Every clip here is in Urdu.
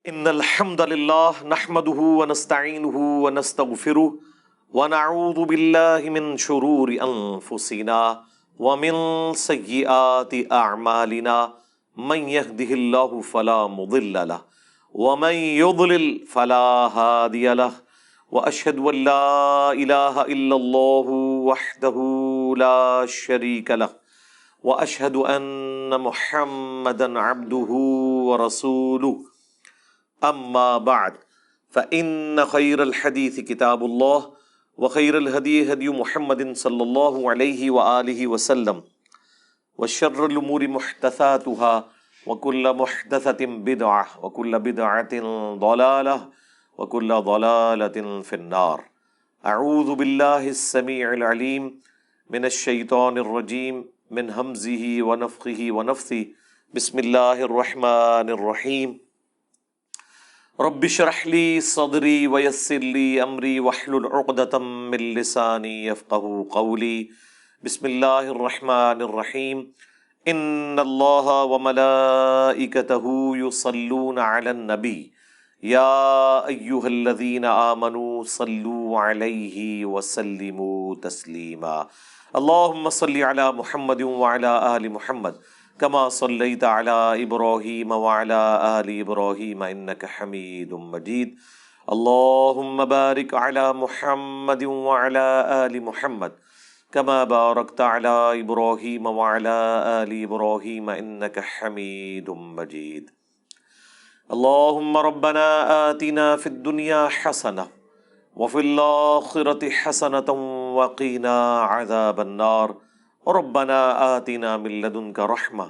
ان الحمد للہ نحمده ونستعینه ونستغفره ونعوذ باللہ من شرور انفسنا ومن سیئات اعمالنا من يهده اللہ فلا مضل له ومن يضلل فلا هادی له واشهد ان لا الہ الا اللہ وحدہ لا شریک له واشهد ان محمدا عبدہ ورسولہ اما بعد فإن خير الحديث كتاب الله وخير الهدي هدي محمد صلى الله عليه وآله وسلم وشر الأمور محدثاتها وكل محدثة بدعة وكل بدعة ضلالة وكل ضلالة في النار. أعوذ بالله السميع العليم من الشيطان الرجيم من همزه ونفخه ونفثه. بسم الله الرحمن الرحيم. رب اشرح لي صدري ويسر لي امري واحلل عقدة من لساني يفقهوا قولي. بسم الله الرحمن الرحيم. ان الله وملائكته يصلون على النبي يا ايها الذين آمنوا صلوا عليه وسلموا تسليما. اللهم صل على محمد وعلى آل محمد كما صليت على إبراهيم وعلى آل إبراهيم إنك حميد مجيد. اللهم بارك على محمد وعلى آل محمد كما باركت على إبراهيم وعلى آل إبراهيم إنك حميد مجيد. اللهم ربنا آتنا في الدنيا حسنة وفي الآخرة حسنة وقنا عذاب النار. ربنا آتنا من لدنك رحمة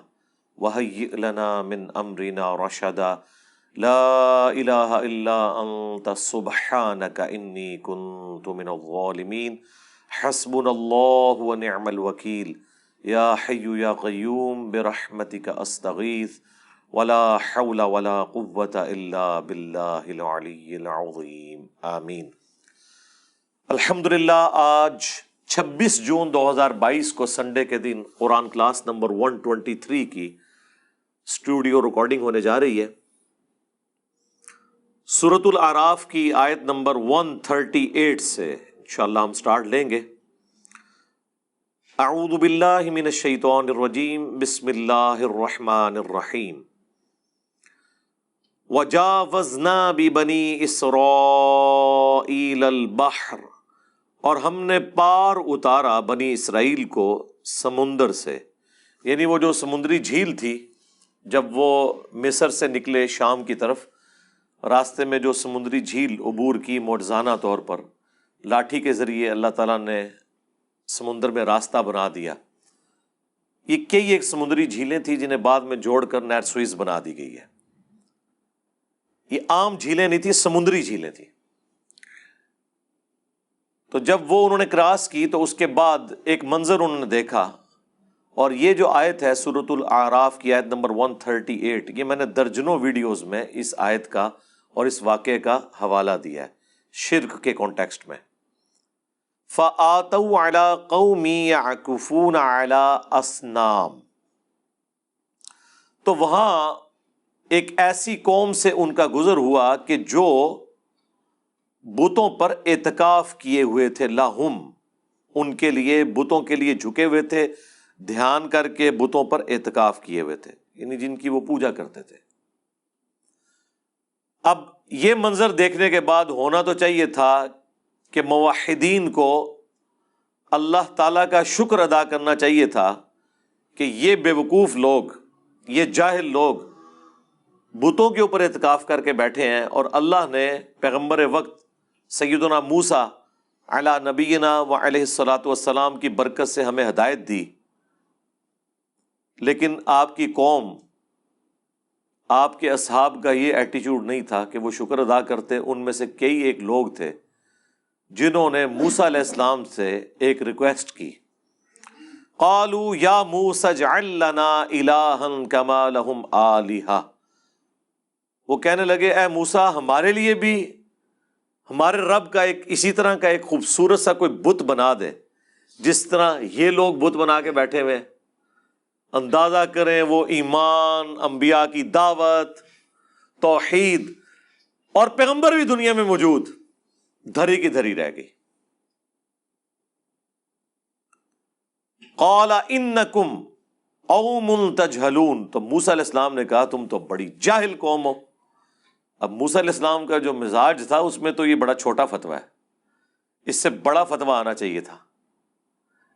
وهيئ لنا من أمرنا رشدا. لا إله إلا أنت سبحانك إني كنت من الظالمين. حسبنا الله ونعم الوكيل. يا حي يا قيوم برحمتك أستغيث ولا حول ولا قوة إلا بالله العلي العظيم. آمين. الحمدللہ آج 26 جون 2022 کو سنڈے کے دن قرآن کلاس نمبر 123 کی اسٹوڈیو ریکارڈنگ ہونے جا رہی ہے. سورۃ الاعراف کی آیت نمبر 138 سے انشاءاللہ ہم سٹارٹ لیں گے. اعوذ باللہ من الشیطان الرجیم. بسم اللہ الرحمن الرحیم. وجاوزنا ببنی اسرائیل البحر، اور ہم نے پار اتارا بنی اسرائیل کو سمندر سے، یعنی وہ جو سمندری جھیل تھی جب وہ مصر سے نکلے شام کی طرف، راستے میں جو سمندری جھیل عبور کی معجزانہ طور پر لاٹھی کے ذریعے اللہ تعالیٰ نے سمندر میں راستہ بنا دیا. یہ کئی ایک سمندری جھیلیں تھیں جنہیں بعد میں جوڑ کر نہر سوئز بنا دی گئی ہے. یہ عام جھیلیں نہیں تھیں، سمندری جھیلیں تھیں. تو جب وہ انہوں نے کراس کی تو اس کے بعد ایک منظر انہوں نے دیکھا، اور یہ جو آیت ہے سورۃ الاعراف کی آیت نمبر 138، یہ میں نے درجنوں ویڈیوز میں اس آیت کا اور اس واقعے کا حوالہ دیا ہے شرک کے کانٹیکسٹ میں. فَآتَوْا عَلَىٰ قَوْمٍ يَعْكُفُونَ عَلَىٰ أَصْنَامٍ، تو وہاں ایک ایسی قوم سے ان کا گزر ہوا کہ جو بتوں پر اعتکاف کیے ہوئے تھے. لاہم، ان کے لیے بتوں کے لیے جھکے ہوئے تھے، دھیان کر کے بتوں پر اعتکاف کیے ہوئے تھے، یعنی جن کی وہ پوجا کرتے تھے. اب یہ منظر دیکھنے کے بعد ہونا تو چاہیے تھا کہ موحدین کو اللہ تعالیٰ کا شکر ادا کرنا چاہیے تھا کہ یہ بیوقوف لوگ، یہ جاہل لوگ بتوں کے اوپر اعتکاف کر کے بیٹھے ہیں، اور اللہ نے پیغمبر وقت سیدنا موسیٰ علی نبینا و علیہ الصلاۃ والسلام کی برکت سے ہمیں ہدایت دی. لیکن آپ کی قوم، آپ کے اصحاب کا یہ ایٹیچیوڈ نہیں تھا کہ وہ شکر ادا کرتے. ان میں سے کئی ایک لوگ تھے جنہوں نے موسیٰ علیہ السلام سے ایک ریکویسٹ کی. قالوا یا موسیٰ اجعل لنا الہا کما لہم آلہہ، وہ کہنے لگے اے موسیٰ ہمارے لیے بھی ہمارے رب کا ایک اسی طرح کا ایک خوبصورت سا کوئی بت بنا دے جس طرح یہ لوگ بت بنا کے بیٹھے ہوئے. اندازہ کریں وہ ایمان، انبیاء کی دعوت، توحید اور پیغمبر بھی دنیا میں موجود، دھری کی دھری رہ گئی۔ قال انکم قوم تجہلون، تو موسیٰ علیہ السلام نے کہا تم تو بڑی جاہل قوم ہو۔ اب موسیٰ علیہ السلام کا جو مزاج تھا اس میں تو یہ بڑا چھوٹا فتویٰ ہے، اس سے بڑا فتویٰ آنا چاہیے تھا،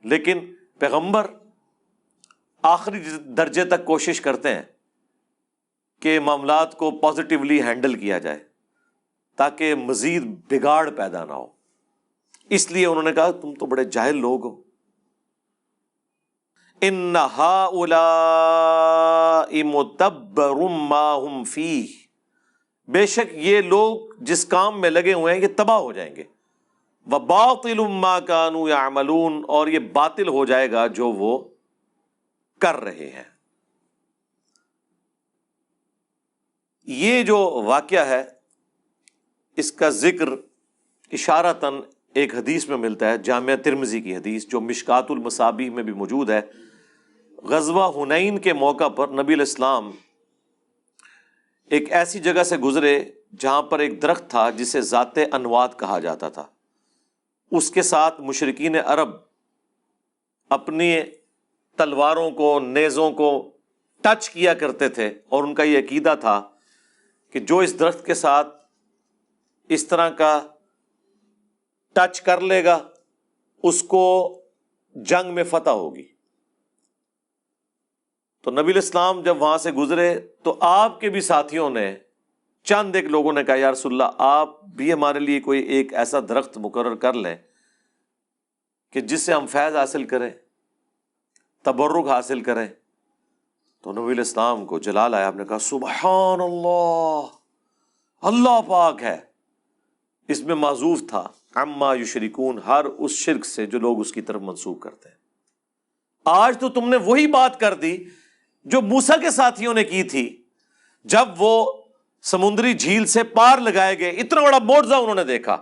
لیکن پیغمبر آخری درجے تک کوشش کرتے ہیں کہ معاملات کو پازیٹیولی ہینڈل کیا جائے تاکہ مزید بگاڑ پیدا نہ ہو، اس لیے انہوں نے کہا تم تو بڑے جاہل لوگ ہو۔ ان ہؤلاء متبر ما ہم فیہ، بے شک یہ لوگ جس کام میں لگے ہوئے ہیں یہ تباہ ہو جائیں گے، وباطل ما كانوا يعملون، اور یہ باطل ہو جائے گا جو وہ کر رہے ہیں۔ یہ جو واقعہ ہے اس کا ذکر اشارتاً ایک حدیث میں ملتا ہے، جامعہ ترمذی کی حدیث جو مشکات المصابیح میں بھی موجود ہے۔ غزوہ حنین کے موقع پر نبی علیہ السلام ایک ایسی جگہ سے گزرے جہاں پر ایک درخت تھا جسے ذات انوات کہا جاتا تھا، اس کے ساتھ مشرکین عرب اپنی تلواروں کو، نیزوں کو ٹچ کیا کرتے تھے، اور ان کا یہ عقیدہ تھا کہ جو اس درخت کے ساتھ اس طرح کا ٹچ کر لے گا اس کو جنگ میں فتح ہوگی۔ تو نبی علیہ السلام جب وہاں سے گزرے تو آپ کے بھی ساتھیوں نے، چند ایک لوگوں نے کہا یا رسول اللہ آپ بھی ہمارے لیے کوئی ایک ایسا درخت مقرر کر لیں کہ جس سے ہم فیض حاصل کریں، تبرک حاصل کریں۔ تو نبی علیہ السلام کو جلال آیا، آپ نے کہا سبحان اللہ، اللہ پاک ہے۔ اس میں معذوف تھا عما یشرکون، ہر اس شرک سے جو لوگ اس کی طرف منسوب کرتے ہیں۔ آج تو تم نے وہی بات کر دی جو موسیٰ کے ساتھیوں نے کی تھی جب وہ سمندری جھیل سے پار لگائے گئے۔ اتنا بڑا معجزہ انہوں نے دیکھا،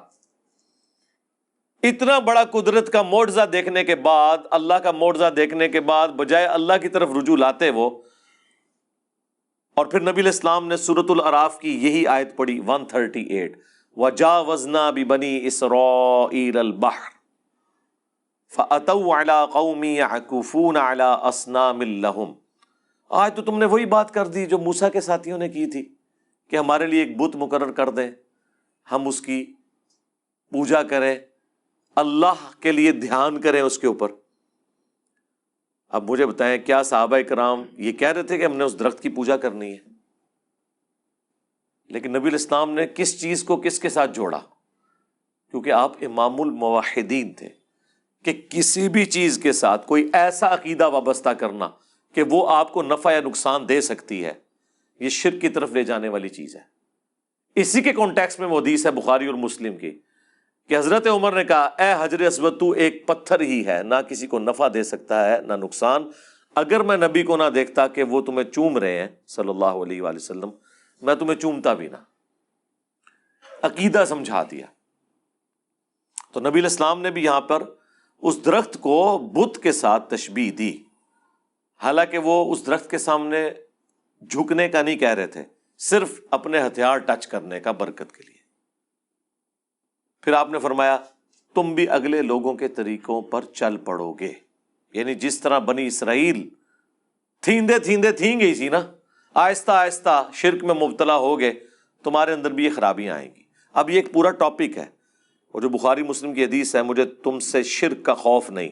اتنا بڑا قدرت کا معجزہ دیکھنے کے بعد، اللہ کا معجزہ دیکھنے کے بعد بجائے اللہ کی طرف رجوع لاتے وہ، اور پھر نبی علیہ السلام نے سورۃ الاعراف کی یہی آیت پڑھی 138، وَجَاوَزْنَا بِبَنِي إِسْرَائِيلَ الْبَحْرَ فَأَتَوْا عَلَىٰ قَوْمٍ يَعْكُفُونَ عَلَىٰ أَصْنَامٍ لَهُمْ۔ آج تو تم نے وہی بات کر دی جو موسیٰ کے ساتھیوں نے کی تھی کہ ہمارے لیے ایک بت مقرر کر دیں، ہم اس کی پوجا کریں، اللہ کے لیے دھیان کریں اس کے اوپر۔ اب مجھے بتائیں کیا صحابہ کرام یہ کہہ رہے تھے کہ ہم نے اس درخت کی پوجا کرنی ہے؟ لیکن نبی علیہ السلام نے کس چیز کو کس کے ساتھ جوڑا؟ کیونکہ آپ امام الموحدین تھے کہ کسی بھی چیز کے ساتھ کوئی ایسا عقیدہ وابستہ کرنا کہ وہ آپ کو نفع یا نقصان دے سکتی ہے، یہ شرک کی طرف لے جانے والی چیز ہے۔ اسی کے کانٹیکسٹ میں وہ حدیث ہے بخاری اور مسلم کی کہ حضرت عمر نے کہا اے حجر اسود تو ایک پتھر ہی ہے، نہ کسی کو نفع دے سکتا ہے نہ نقصان، اگر میں نبی کو نہ دیکھتا کہ وہ تمہیں چوم رہے ہیں صلی اللہ علیہ وآلہ وسلم، میں تمہیں چومتا بھی نہ۔ عقیدہ سمجھا دیا۔ تو نبی علیہ السلام نے بھی یہاں پر اس درخت کو بت کے ساتھ تشبیہ دی، حالانکہ وہ اس درخت کے سامنے جھکنے کا نہیں کہہ رہے تھے، صرف اپنے ہتھیار ٹچ کرنے کا برکت کے لیے۔ پھر آپ نے فرمایا تم بھی اگلے لوگوں کے طریقوں پر چل پڑو گے، یعنی جس طرح بنی اسرائیل تھیندے تھیندے تھیں گئی تھی نا، آہستہ آہستہ شرک میں مبتلا ہو گئے، تمہارے اندر بھی یہ خرابیاں آئیں گی۔ اب یہ ایک پورا ٹاپک ہے، اور جو بخاری مسلم کی حدیث ہے مجھے تم سے شرک کا خوف نہیں،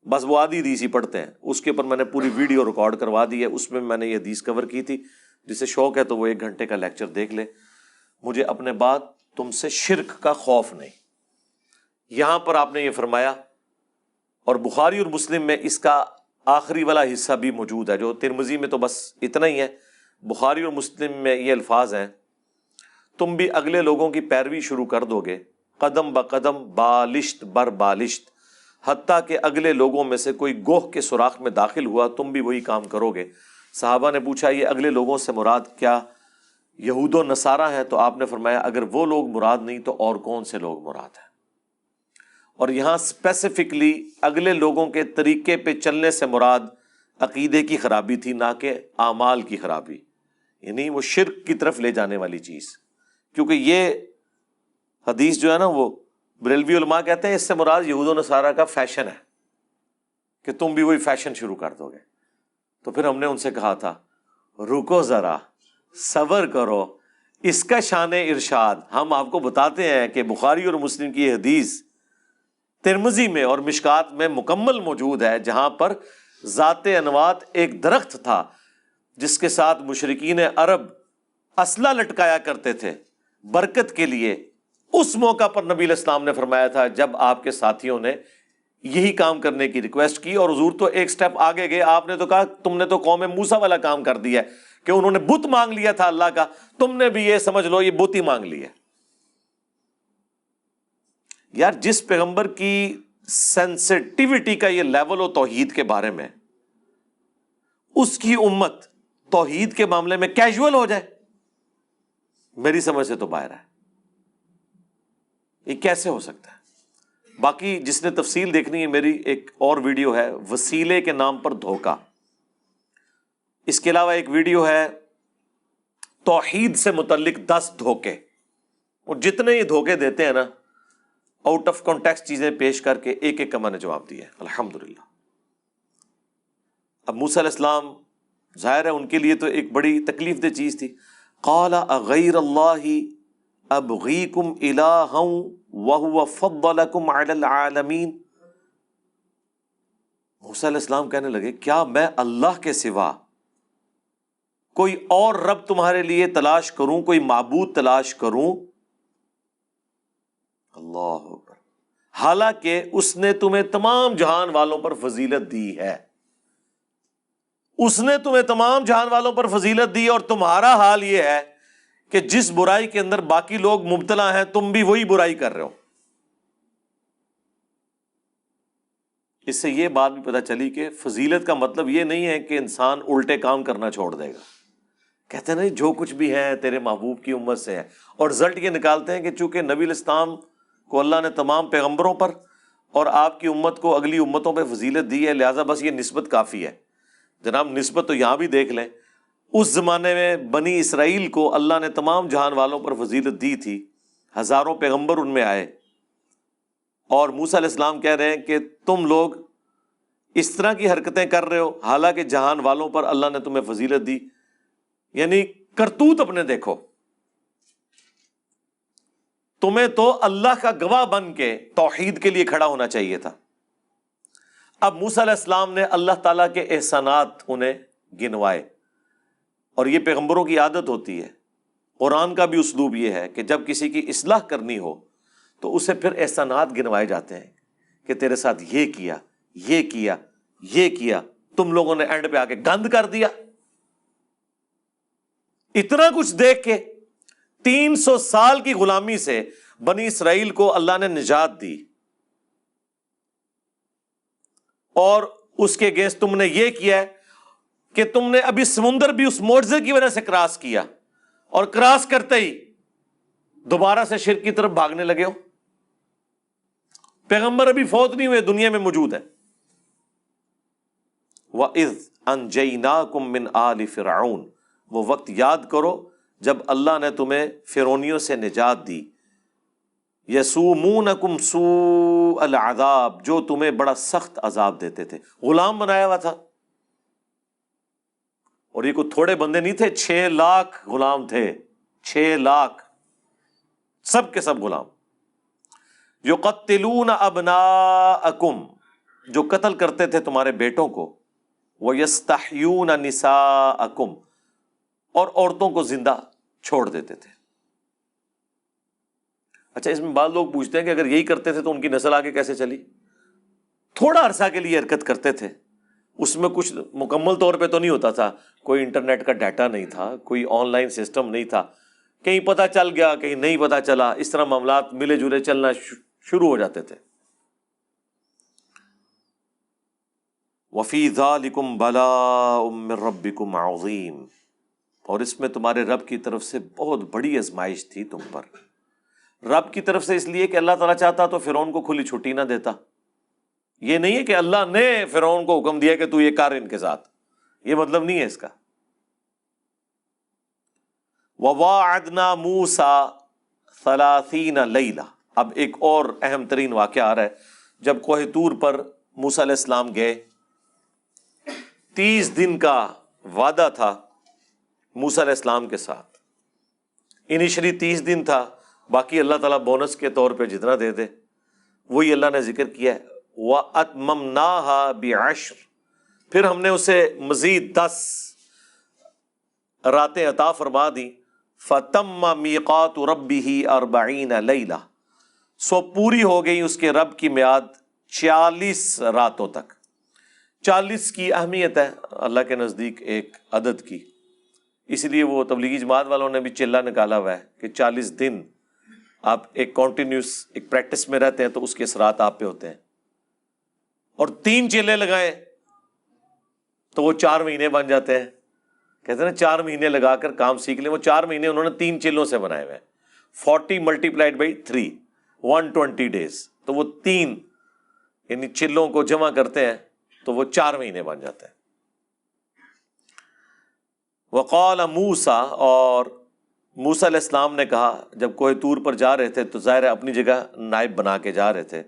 بس وہ آدھی حدیث ہی پڑھتے ہیں، اس کے اوپر میں نے پوری ویڈیو ریکارڈ کروا دی ہے، اس میں نے یہ حدیث کور کی تھی، جسے شوق ہے تو وہ 1 گھنٹے کا لیکچر دیکھ لے۔ مجھے اپنے بعد تم سے شرک کا خوف نہیں، یہاں پر آپ نے یہ فرمایا، اور بخاری اور مسلم میں اس کا آخری والا حصہ بھی موجود ہے، جو ترمذی میں تو بس اتنا ہی ہے، بخاری اور مسلم میں یہ الفاظ ہیں تم بھی اگلے لوگوں کی پیروی شروع کر دو گے، قدم بقدم بالشت بر بالشت، حتیٰ کہ اگلے لوگوں میں سے کوئی گوہ کے سوراخ میں داخل ہوا تم بھی وہی کام کرو گے۔ صحابہ نے پوچھا یہ اگلے لوگوں سے مراد کیا یہود و نصارہ ہیں؟ تو آپ نے فرمایا اگر وہ لوگ مراد نہیں تو اور کون سے لوگ مراد ہیں؟ اور یہاں اسپیسیفکلی اگلے لوگوں کے طریقے پہ چلنے سے مراد عقیدے کی خرابی تھی، نہ کہ اعمال کی خرابی، یعنی وہ شرک کی طرف لے جانے والی چیز کیونکہ یہ حدیث جو ہے نا وہ بریلوی علماء کہتے ہیں اس سے مراد یہود و نصارہ کا فیشن ہے کہ تم بھی وہی فیشن شروع کر دو گے. تو پھر ہم نے ان سے کہا تھا رکو ذرا، صبر کرو، اس کا شان ارشاد ہم آپ کو بتاتے ہیں کہ بخاری اور مسلم کی یہ حدیث ترمذی میں اور مشکات میں مکمل موجود ہے، جہاں پر ذات انوات ایک درخت تھا جس کے ساتھ مشرکین عرب اسلحہ لٹکایا کرتے تھے برکت کے لیے. اس موقع پر نبی علیہ السلام نے فرمایا تھا جب آپ کے ساتھیوں نے یہی کام کرنے کی ریکویسٹ کی، اور حضور تو ایک سٹیپ آگے گئے، آپ نے تو کہا تم نے تو قوم موسیٰ والا کام کر دیا ہے کہ انہوں نے بت مانگ لیا تھا اللہ کا، تم نے بھی یہ سمجھ لو یہ بت ہی مانگ لیا. یار جس پیغمبر کی سینسٹیوٹی کا یہ لیول ہو توحید کے بارے میں، اس کی امت توحید کے معاملے میں کیجول ہو جائے، میری سمجھ سے تو باہر ہے. یہ کیسے ہو سکتا ہے؟ باقی جس نے تفصیل دیکھنی ہے، میری ایک اور ویڈیو ہے وسیلے کے نام پر دھوکہ. اس کے علاوہ ایک ویڈیو ہے توحید سے متعلق 10 دھوکے، اور جتنے یہ دھوکے دیتے ہیں نا آؤٹ آف کانٹیکسٹ چیزیں پیش کر کے ایک ایک کا میں نے جواب دیا ہے الحمدللہ. اب موسیٰ علیہ السلام ظاہر ہے ان کے لیے تو ایک بڑی تکلیف دہ چیز تھی. قال اغیر اللہ ابغیکم الہا وہو فضلکم علی العالمین. موسیٰ علیہ السلام کہنے لگے کیا میں اللہ کے سوا کوئی اور رب تمہارے لیے تلاش کروں، کوئی معبود تلاش کروں؟ اللہ اکبر. حالانکہ اس نے تمہیں تمام جہان والوں پر فضیلت دی ہے، اس نے تمہیں تمام جہان والوں پر فضیلت دی، اور تمہارا حال یہ ہے کہ جس برائی کے اندر باقی لوگ مبتلا ہیں تم بھی وہی برائی کر رہے ہو. اس سے یہ بات بھی پتہ چلی کہ فضیلت کا مطلب یہ نہیں ہے کہ انسان الٹے کام کرنا چھوڑ دے گا. کہتے ہیں نہیں جو کچھ بھی ہے تیرے محبوب کی امت سے ہے، اور رزلٹ یہ نکالتے ہیں کہ چونکہ نبی علیہ السلام کو اللہ نے تمام پیغمبروں پر اور آپ کی امت کو اگلی امتوں پہ فضیلت دی ہے، لہٰذا بس یہ نسبت کافی ہے. جناب نسبت تو یہاں بھی دیکھ لیں، اس زمانے میں بنی اسرائیل کو اللہ نے تمام جہان والوں پر فضیلت دی تھی، ہزاروں پیغمبر ان میں آئے، اور موسیٰ علیہ السلام کہہ رہے ہیں کہ تم لوگ اس طرح کی حرکتیں کر رہے ہو حالانکہ جہان والوں پر اللہ نے تمہیں فضیلت دی. یعنی کرتوت اپنے دیکھو. تمہیں تو اللہ کا گواہ بن کے توحید کے لیے کھڑا ہونا چاہیے تھا. اب موسیٰ علیہ السلام نے اللہ تعالیٰ کے احسانات انہیں گنوائے، اور یہ پیغمبروں کی عادت ہوتی ہے، قرآن کا بھی اسلوب یہ ہے کہ جب کسی کی اصلاح کرنی ہو تو اسے پھر احسانات گنوائے جاتے ہیں کہ تیرے ساتھ یہ کیا، یہ کیا، یہ کیا، تم لوگوں نے اینڈ پہ آ کے گند کر دیا. اتنا کچھ دیکھ کے 300 سال کی غلامی سے بنی اسرائیل کو اللہ نے نجات دی، اور اس کے اگینسٹ تم نے یہ کیا ہے کہ تم نے ابھی سمندر بھی اس معجزے کی وجہ سے کراس کیا، اور کراس کرتے ہی دوبارہ سے شرک کی طرف بھاگنے لگے ہو. پیغمبر ابھی فوت نہیں ہوئے، دنیا میں موجود ہے. وَإِذْ أَنْجَيْنَاكُمْ مِنْ آلِ فِرْعَوْنَ، وہ وقت یاد کرو جب اللہ نے تمہیں فرعونیوں سے نجات دی. یسومونکم سوء العذاب، جو تمہیں بڑا سخت عذاب دیتے تھے. غلام بنایا ہوا تھا، اور یہ کوئی تھوڑے بندے نہیں تھے، 6 لاکھ غلام تھے، 6 لاکھ، سب کے سب غلام. یقتلون ابناءکم، جو قتل کرتے تھے تمہارے بیٹوں کو. ویستحیون نساءکم، اور عورتوں کو زندہ چھوڑ دیتے تھے. اچھا اس میں بعض لوگ پوچھتے ہیں کہ اگر یہی کرتے تھے تو ان کی نسل آگے کیسے چلی؟ تھوڑا عرصہ کے لیے حرکت کرتے تھے، اس میں کچھ مکمل طور پہ تو نہیں ہوتا تھا، کوئی انٹرنیٹ کا ڈیٹا نہیں تھا، کوئی آن لائن سسٹم نہیں تھا، کہیں پتہ چل گیا کہیں نہیں پتہ چلا، اس طرح معاملات ملے جلے چلنا شروع ہو جاتے تھے. وَفِي ذَلِكُمْ بَلَاءٌ مِّن رَبِّكُمْ عَظِيمٌ، اور اس میں تمہارے رب کی طرف سے بہت بڑی آزمائش تھی تم پر. رب کی طرف سے اس لیے کہ اللہ تعالیٰ چاہتا تو فرعون کو کھلی چھٹی نہ دیتا. یہ نہیں ہے کہ اللہ نے فرعون کو حکم دیا کہ تو یہ کر ان کے ساتھ، یہ مطلب نہیں ہے اس کا. وَوَاعَدْنَا مُوسَىٰ، ثلاثین لیلہ. اب ایک اور اہم ترین واقعہ آ رہا ہے. جب کوہ طور پر موسیٰ علیہ السلام گئے، 30 دن کا وعدہ تھا موسیٰ علیہ السلام کے ساتھ. انیشلی 30 دن تھا، باقی اللہ تعالیٰ بونس کے طور پہ جتنا دے دے وہی اللہ نے ذکر کیا ہے. وَأَتْمَمْنَاهَا بِعَشْرٍ، پھر ہم نے اسے مزید 10 راتیں عطا فرما دی. فَتَمَّ مِيقَاتُ رَبِّهِ 40 لَيْلَةً، سو پوری ہو گئی اس کے رب کی میعاد 40 راتوں تک. 40 کی اہمیت ہے اللہ کے نزدیک ایک عدد کی، اس لیے وہ تبلیغی جماعت والوں نے بھی چلہ نکالا ہوا ہے کہ 40 دن آپ ایک کنٹینیوس ایک پریکٹس میں رہتے ہیں تو اس کے اثرات آپ پہ ہوتے ہیں. اور 3 چلے لگائیں تو وہ 4 مہینے بن جاتے ہیں. کہتے ہیں نا 4 مہینے لگا کر کام سیکھ لیں، وہ 4 مہینے انہوں نے 3 چلوں سے بنائے ہوئے ہیں. 40 ملٹیپلائڈ بائی 3 120 days، تو وہ 3 یعنی چلوں کو جمع کرتے ہیں تو وہ 4 مہینے بن جاتے ہیں. وقال موسیٰ، اور موسیٰ علیہ السلام نے کہا جب کوہ طور پر جا رہے تھے تو ظاہر ہے اپنی جگہ نائب بنا کے جا رہے تھے.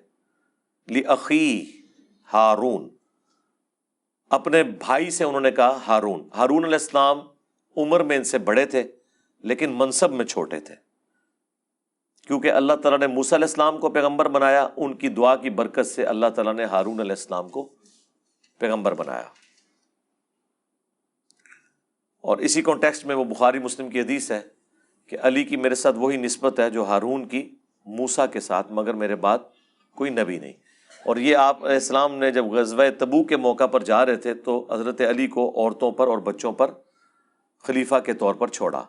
لِأَخِيهِ ہارون، اپنے بھائی سے انہوں نے کہا ہارون. ہارون علیہ السلام عمر میں ان سے بڑے تھے لیکن منصب میں چھوٹے تھے، کیونکہ اللہ تعالیٰ نے موسیٰ علیہ السلام کو پیغمبر بنایا. ان کی دعا کی برکت سے اللہ تعالیٰ نے ہارون علیہ السلام کو پیغمبر بنایا. اور اسی کانٹیکسٹ میں وہ بخاری مسلم کی حدیث ہے کہ علی کی میرے ساتھ وہی نسبت ہے جو ہارون کی موسیٰ کے ساتھ، مگر میرے بعد کوئی نبی نہیں. اور یہ آپ علیہ السلام نے جب غزوہ تبوک کے موقع پر جا رہے تھے تو حضرت علی کو عورتوں پر اور بچوں پر خلیفہ کے طور پر چھوڑا.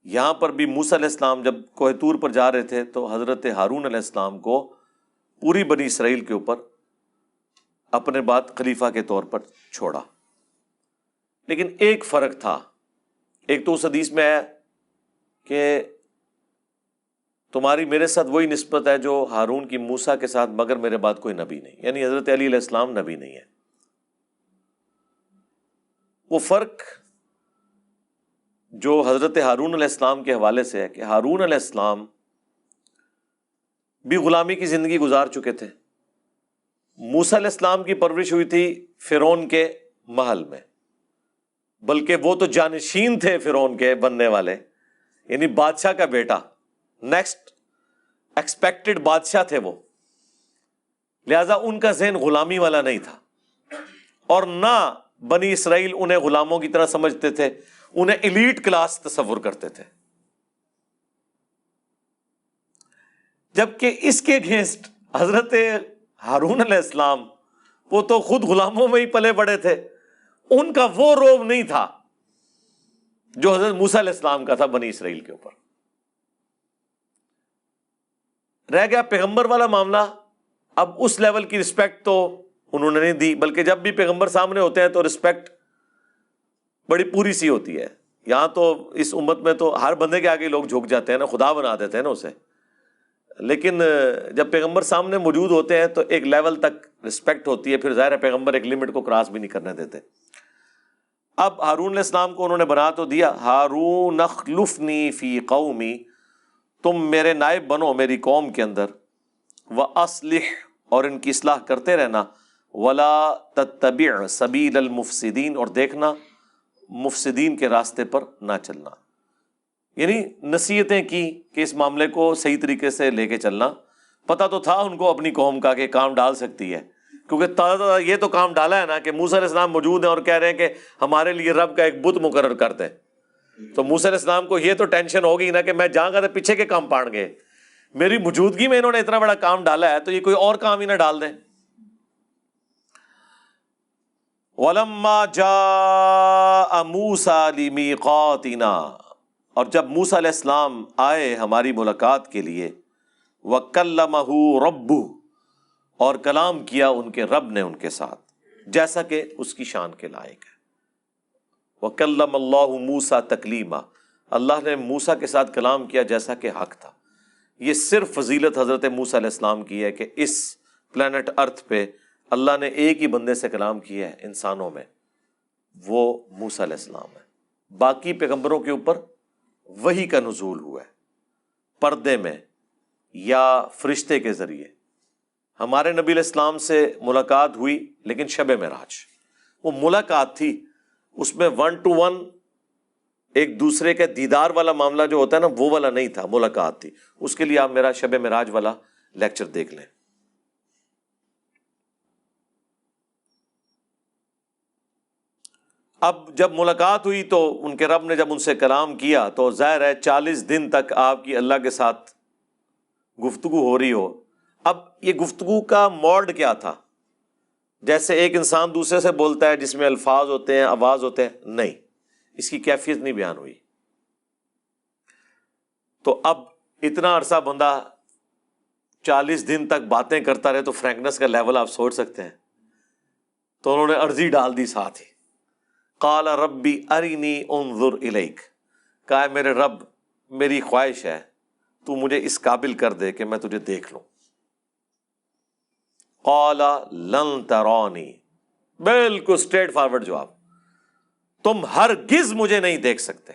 یہاں پر بھی موسیٰ علیہ السلام جب کوہ طور پر جا رہے تھے تو حضرت ہارون علیہ السلام کو پوری بنی اسرائیل کے اوپر اپنے بعد خلیفہ کے طور پر چھوڑا. لیکن ایک فرق تھا. ایک تو اس حدیث میں ہے کہ تمہاری میرے ساتھ وہی نسبت ہے جو ہارون کی موسیٰ کے ساتھ، مگر میرے بعد کوئی نبی نہیں، یعنی حضرت علی علیہ السلام نبی نہیں ہے. وہ فرق جو حضرت ہارون علیہ السلام کے حوالے سے ہے کہ ہارون علیہ السلام بھی غلامی کی زندگی گزار چکے تھے. موسیٰ علیہ السلام کی پرورش ہوئی تھی فرعون کے محل میں، بلکہ وہ تو جانشین تھے فرعون کے بننے والے، یعنی بادشاہ کا بیٹا، نیکسٹ ایکسپیکٹڈ بادشاہ تھے وہ. لہذا ان کا ذہن غلامی والا نہیں تھا، اور نہ بنی اسرائیل انہیں غلاموں کی طرح سمجھتے تھے، انہیں ایلیٹ کلاس تصور کرتے تھے. جبکہ اس کے اگینسٹ حضرت ہارون علیہ السلام، وہ تو خود غلاموں میں ہی پلے بڑے تھے، ان کا وہ روب نہیں تھا جو حضرت موسیٰ علیہ السلام کا تھا بنی اسرائیل کے اوپر. رہ گیا پیغمبر والا معاملہ. اب اس لیول کی رسپیکٹ تو انہوں نے نہیں دی، بلکہ جب بھی پیغمبر سامنے ہوتے ہیں تو رسپیکٹ بڑی پوری سی ہوتی ہے. یہاں تو اس امت میں تو ہر بندے کے آگے لوگ جھک جاتے ہیں نا، خدا بنا دیتے ہیں نا اسے. لیکن جب پیغمبر سامنے موجود ہوتے ہیں تو ایک لیول تک رسپیکٹ ہوتی ہے، پھر ظاہر ہے پیغمبر ایک لمٹ کو کراس بھی نہیں کرنے دیتے. اب ہارون علیہ السلام کو انہوں نے بنا تو دیا، ہارون اخلفنی فی قومی، تم میرے نائب بنو میری قوم کے اندر، وَأَصْلِحْ، اور ان کی اصلاح کرتے رہنا، وَلَا تَتَّبِعْ سَبِيلَ الْمُفْسِدِينَ، اور دیکھنا مفسدین کے راستے پر نہ چلنا. یعنی نصیحتیں کی کہ اس معاملے کو صحیح طریقے سے لے کے چلنا. پتہ تو تھا ان کو اپنی قوم کا کہ کام ڈال سکتی ہے، کیونکہ یہ تو کام ڈالا ہے نا کہ موسیٰ علیہ السلام موجود ہیں اور کہہ رہے ہیں کہ ہمارے لیے رب کا ایک بت مقرر کر دیں. تو موسیٰ علیہ السلام کو یہ تو ٹینشن ہوگی نا کہ میں جہاں گا تو پیچھے کے کام پاڑ گئے، میری موجودگی میں انہوں نے اتنا بڑا کام ڈالا ہے تو یہ کوئی اور کام ہی نہ ڈال دیں. وَلَمَّا جَاءَ مُوسَىٰ لِمِيقَاتِنَا، اور جب موسیٰ علیہ السلام آئے ہماری ملاقات کے لیے، وَكَلَّمَهُ رَبُّهُ، اور کلام کیا ان کے رب نے ان کے ساتھ جیسا کہ اس کی شان کے لائق ہے. وَكَلَّمَ اللَّهُ مُوسَىٰ تَكْلِيمًا، اللہ نے موسیٰ کے ساتھ کلام کیا جیسا کہ حق تھا. یہ صرف فضیلت حضرت موسیٰ علیہ السلام کی ہے کہ اس پلانٹ ارتھ پہ اللہ نے ایک ہی بندے سے کلام کیا ہے انسانوں میں، وہ موسیٰ علیہ السلام ہے. باقی پیغمبروں کے اوپر وحی کا نزول ہوا ہے. پردے میں یا فرشتے کے ذریعے. ہمارے نبی علیہ السلام سے ملاقات ہوئی لیکن شب معراج. وہ ملاقات تھی، اس میں 1 to 1 ایک دوسرے کے دیدار والا معاملہ جو ہوتا ہے نا وہ والا نہیں تھا، ملاقات تھی. اس کے لیے آپ میرا شب معراج والا لیکچر دیکھ لیں. اب جب ملاقات ہوئی تو ان کے رب نے جب ان سے کلام کیا تو ظاہر ہے 40 دن تک آپ کی اللہ کے ساتھ گفتگو ہو رہی ہو. اب یہ گفتگو کا موڈ کیا تھا؟ جیسے ایک انسان دوسرے سے بولتا ہے جس میں الفاظ ہوتے ہیں، آواز ہوتے ہیں، نہیں، اس کی کیفیت نہیں بیان ہوئی. تو اب اتنا عرصہ بندہ 40 دن تک باتیں کرتا رہے تو فرینکنس کا لیول آپ سوچ سکتے ہیں. تو انہوں نے عرضی ڈال دی ساتھ ہی، قال ربی ارنی انظر الیک، کہا ہے میرے رب میری خواہش ہے تو مجھے اس قابل کر دے کہ میں تجھے دیکھ لوں. قال لن ترانی، بالکل اسٹریٹ فارورڈ جواب، تم ہرگز مجھے نہیں دیکھ سکتے.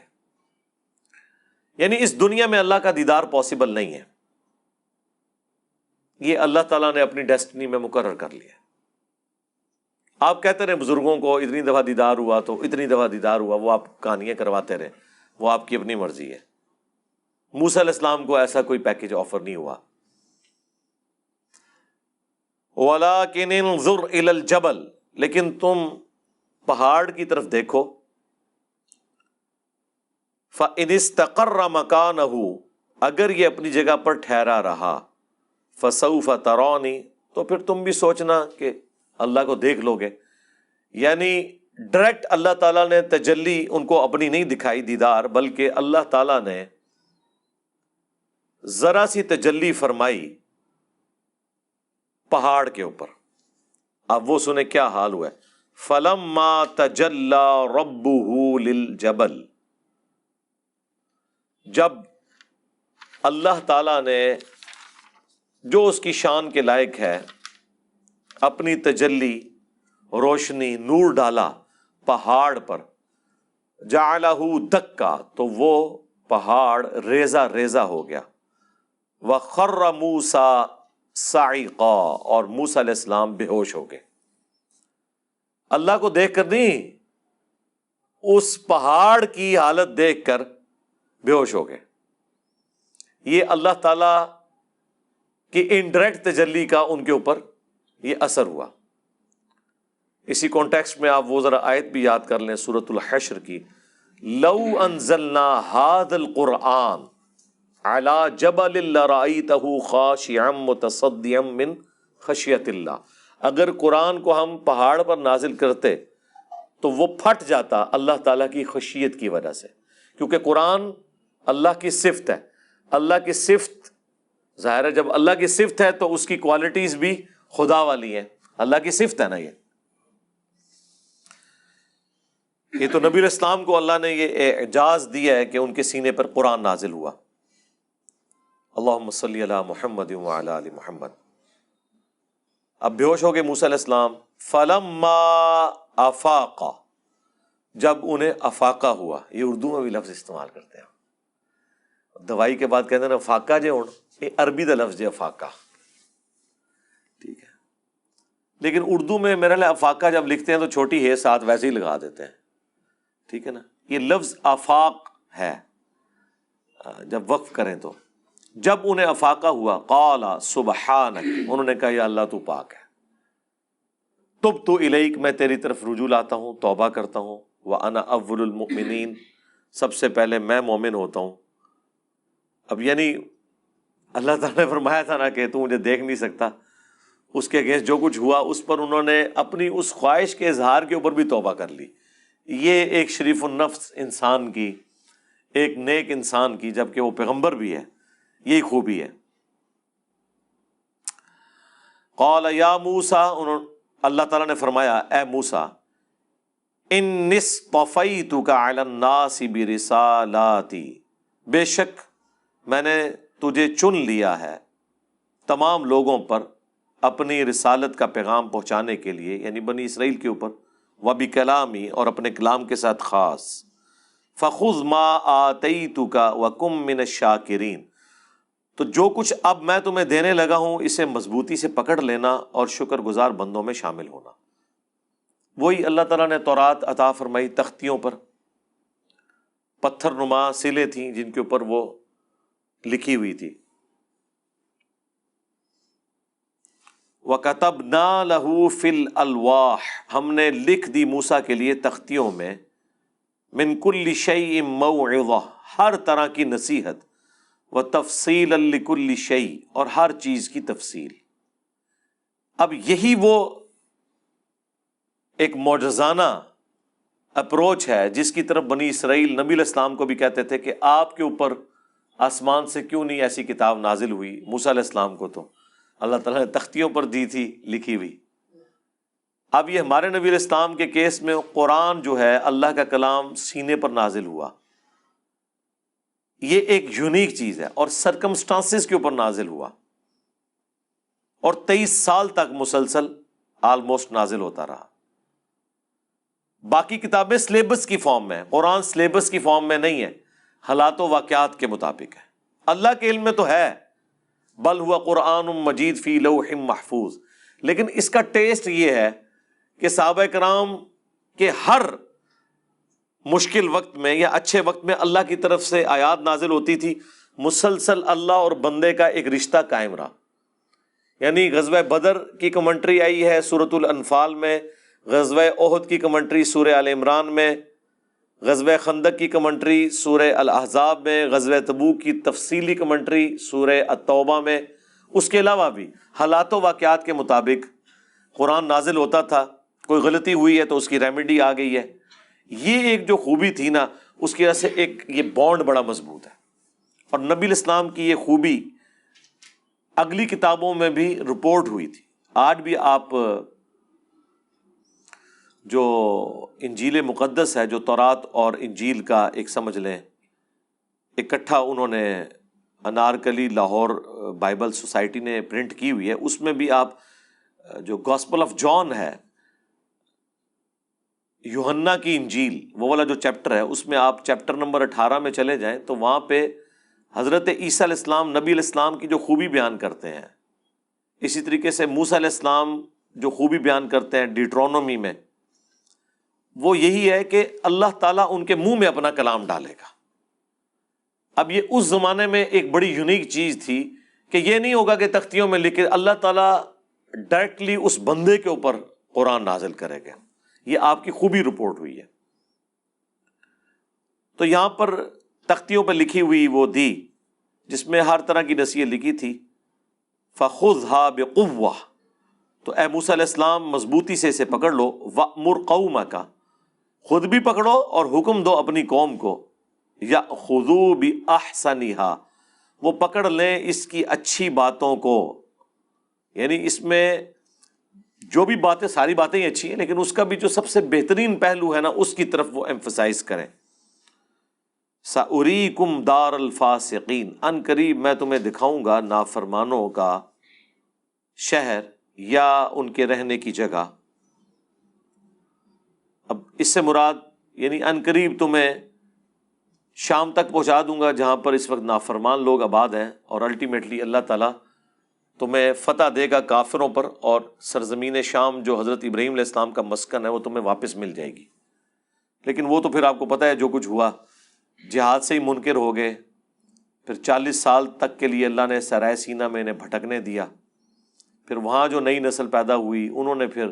یعنی اس دنیا میں اللہ کا دیدار پاسبل نہیں ہے. یہ اللہ تعالیٰ نے اپنی ڈیسٹنی میں مقرر کر لیا. آپ کہتے رہے بزرگوں کو اتنی دفعہ دیدار ہوا تو اتنی دفعہ دیدار ہوا، وہ آپ کہانیاں کرواتے رہے، وہ آپ کی اپنی مرضی ہے. موسیٰ علیہ السلام کو ایسا کوئی پیکج آفر نہیں ہوا. وَلَٰكِنِ انظُرْ إِلَى الْجَبَلِ، لیکن تم پہاڑ کی طرف دیکھو. فَإِنِ اسْتَقَرَّ مَكَانَهُ، اگر یہ اپنی جگہ پر ٹھہرا رہا، فَسَوْفَ تَرَانِي، تو پھر تم بھی سوچنا کہ اللہ کو دیکھ لو گے. یعنی ڈائریکٹ اللہ تعالیٰ نے تجلی ان کو اپنی نہیں دکھائی دیدار، بلکہ اللہ تعالیٰ نے ذرا سی تجلی فرمائی پہاڑ کے اوپر. اب وہ سنیں کیا حال ہوا ہے. فَلَمَّا تَجَلَّى رَبُّهُ لِلْجَبَلِ، جب اللہ تعالیٰ نے جو اس کی شان کے لائق ہے اپنی تجلی، روشنی، نور ڈالا پہاڑ پر، جَعَلَهُ دَكَّا، تو وہ پہاڑ ریزہ ریزہ ہو گیا. وَخَرَّ مُوسَىٰ صَعِقًا، اور موسیٰ علیہ السلام بے ہوش ہو گئے. اللہ کو دیکھ کر نہیں، اس پہاڑ کی حالت دیکھ کر بے ہوش ہو گئے. یہ اللہ تعالیٰ کی انڈائریکٹ تجلی کا ان کے اوپر یہ اثر ہوا. اسی کانٹیکسٹ میں آپ وہ ذرا آیت بھی یاد کر لیں سورۃ الحشر کی، لو انزلنا هذا القرآن على جبل لرأيته خاشعا متصدعا من خشیت اللہ، اگر قرآن کو ہم پہاڑ پر نازل کرتے تو وہ پھٹ جاتا اللہ تعالیٰ کی خشیت کی وجہ سے. کیونکہ قرآن اللہ کی صفت ہے. اللہ کی صفت ظاہر ہے، جب اللہ کی صفت ہے تو اس کی کوالٹیز بھی خدا والی ہیں. اللہ کی صفت ہے نا. یہ تو نبی علیہ السلام کو اللہ نے یہ اعجاز دیا ہے کہ ان کے سینے پر قرآن نازل ہوا. اللہم صلی علی محمد وعلی آل محمد. اب بے ہوش ہو گئے موسیٰ علیہ السلام. فلما افاق، جب انہیں افاقہ ہوا. یہ اردو میں بھی لفظ استعمال کرتے ہیں، دوائی کے بعد کہتے ہیں نا فاقہ جے ہون، یہ عربی دا لفظ ہے افاقہ، ٹھیک ہے. لیکن اردو میں میرا لئے افاقہ جب لکھتے ہیں تو چھوٹی ہے ساتھ ویسے ہی لگا دیتے ہیں، ٹھیک ہے نا. یہ لفظ آفاق ہے جب وقف کریں تو. جب انہیں افاقہ ہوا، قال سبحانک، انہوں نے کہا یا اللہ تو پاک ہے. تبت الیک، میں تیری طرف رجوع لاتا ہوں، توبہ کرتا ہوں. وانا اول المؤمنین، سب سے پہلے میں مومن ہوتا ہوں. اب یعنی اللہ تعالیٰ نے فرمایا تھا نا کہ تو مجھے دیکھ نہیں سکتا، اس کے اگینسٹ جو کچھ ہوا اس پر انہوں نے اپنی اس خواہش کے اظہار کے اوپر بھی توبہ کر لی. یہ ایک شریف النفس انسان کی، ایک نیک انسان کی، جبکہ وہ پیغمبر بھی ہے، یہی خوبی ہے. قال یا موسیٰ، اللہ تعالیٰ نے فرمایا اے موسیٰ، انی اصطفیتک علی الناس برسالاتی، بے شک میں نے تجھے چن لیا ہے تمام لوگوں پر اپنی رسالت کا پیغام پہنچانے کے لیے، یعنی بنی اسرائیل کے اوپر. وبکلامی، اور اپنے کلام کے ساتھ خاص. فخذ ما آتیتک وکن من الشاکرین، تو جو کچھ اب میں تمہیں دینے لگا ہوں اسے مضبوطی سے پکڑ لینا اور شکر گزار بندوں میں شامل ہونا۔ وہی اللہ تعالیٰ نے تورات عطا فرمائی، تختیوں پر پتھر نما سلیں تھیں جن کے اوپر وہ لکھی ہوئی تھی۔ وَكَتَبْنَا لَهُ فِي الْأَلْوَاحِ، ہم نے لکھ دی موسیٰ کے لیے تختیوں میں، مِن كُلِّ شَيْءٍ مَوْعِظَةٍ، ہر طرح کی نصیحت، وَتَفْصِيلًا لِكُلِّ شَيْءٍ، اور ہر چیز کی تفصیل۔ اب یہی وہ ایک معجزانہ اپروچ ہے جس کی طرف بنی اسرائیل نبی علیہ السلام کو بھی کہتے تھے کہ آپ کے اوپر آسمان سے کیوں نہیں ایسی کتاب نازل ہوئی؟ موسیٰ علیہ السلام کو تو اللہ تعالیٰ نے تختیوں پر دی تھی لکھی ہوئی۔ اب یہ ہمارے نبی علیہ السلام کے کیس میں قرآن جو ہے اللہ کا کلام سینے پر نازل ہوا، یہ ایک یونیک چیز ہے، اور سرکمسٹانسز کے اوپر نازل ہوا، اور 23 سال تک مسلسل آلموسٹ نازل ہوتا رہا۔ باقی کتابیں سلیبس کی فارم میں ہیں، قرآن سلیبس کی فارم میں نہیں ہے، حالات و واقعات کے مطابق ہے۔ اللہ کے علم میں تو ہے، بل ہوا قرآن مجید فی لوح محفوظ، لیکن اس کا ٹیسٹ یہ ہے کہ صحابہ کرام کے ہر مشکل وقت میں یا اچھے وقت میں اللہ کی طرف سے آیات نازل ہوتی تھی، مسلسل اللہ اور بندے کا ایک رشتہ قائم رہا۔ یعنی غزوہ بدر کی کمنٹری آئی ہے سورۃ الانفال میں، غزوہ احد کی کمنٹری سورہ آل عمران میں، غزوہ خندق کی کمنٹری سورہ الاحزاب میں، غزوہ تبوک کی تفصیلی کمنٹری سورہ التوبہ میں۔ اس کے علاوہ بھی حالات و واقعات کے مطابق قرآن نازل ہوتا تھا۔ کوئی غلطی ہوئی ہے تو اس کی ریمیڈی آ گئی ہے۔ یہ ایک جو خوبی تھی نا، اس کی وجہ سے ایک یہ بانڈ بڑا مضبوط ہے، اور نبی علیہ السلام کی یہ خوبی اگلی کتابوں میں بھی رپورٹ ہوئی تھی۔ آج بھی آپ جو انجیل مقدس ہے، جو تورات اور انجیل کا ایک سمجھ لیں اکٹھا انہوں نے انارکلی لاہور بائبل سوسائٹی نے پرنٹ کی ہوئی ہے، اس میں بھی آپ جو گاسپل آف جان ہے، یوحنا کی انجیل، وہ والا جو چیپٹر ہے، اس میں آپ چیپٹر نمبر 18 میں چلے جائیں تو وہاں پہ حضرت عیسیٰ علیہ السلام نبی علیہ السلام کی جو خوبی بیان کرتے ہیں، اسی طریقے سے موسیٰ علیہ السلام جو خوبی بیان کرتے ہیں ڈیٹرونومی میں، وہ یہی ہے کہ اللہ تعالیٰ ان کے منہ میں اپنا کلام ڈالے گا۔ اب یہ اس زمانے میں ایک بڑی یونیک چیز تھی کہ یہ نہیں ہوگا کہ تختیوں میں لکھ کے اللہ تعالیٰ ڈائریکٹلی اس بندے کے اوپر قرآن نازل کرے گا۔ یہ آپ کی خوبی رپورٹ ہوئی ہے۔ تو یہاں پر تختیوں پر لکھی ہوئی وہ دی جس میں ہر طرح کی نصیحت لکھی تھی۔ فَخُذْهَا بِقُوَّةٍ، تو اے موسیٰ علیہ السلام مضبوطی سے اسے پکڑ لو، وَأْمُرْ قَوْمَكَ، خود بھی پکڑو اور حکم دو اپنی قوم کو، يَأْخُذُوا بِأَحْسَنِهَا، وہ پکڑ لیں اس کی اچھی باتوں کو۔ یعنی اس میں جو بھی باتیں، ساری باتیں ہی اچھی ہیں، لیکن اس کا بھی جو سب سے بہترین پہلو ہے نا، اس کی طرف وہ ایمفسائز کریں۔ سَأُرِيكُمْ دَارَ الْفَاسِقِينَ، ان قریب میں تمہیں دکھاؤں گا نافرمانوں کا شہر یا ان کے رہنے کی جگہ۔ اب اس سے مراد یعنی ان قریب تمہیں شام تک پہنچا دوں گا جہاں پر اس وقت نافرمان لوگ آباد ہیں، اور الٹیمیٹلی اللہ تعالیٰ تمہیں فتح دے گا کافروں پر، اور سرزمین شام جو حضرت ابراہیم علیہ السلام کا مسکن ہے وہ تمہیں واپس مل جائے گی۔ لیکن وہ تو پھر آپ کو پتہ ہے جو کچھ ہوا، جہاد سے ہی منکر ہو گئے، پھر 40 سال تک کے لیے اللہ نے سرائے سینہ میں انہیں بھٹکنے دیا۔ پھر وہاں جو نئی نسل پیدا ہوئی، انہوں نے پھر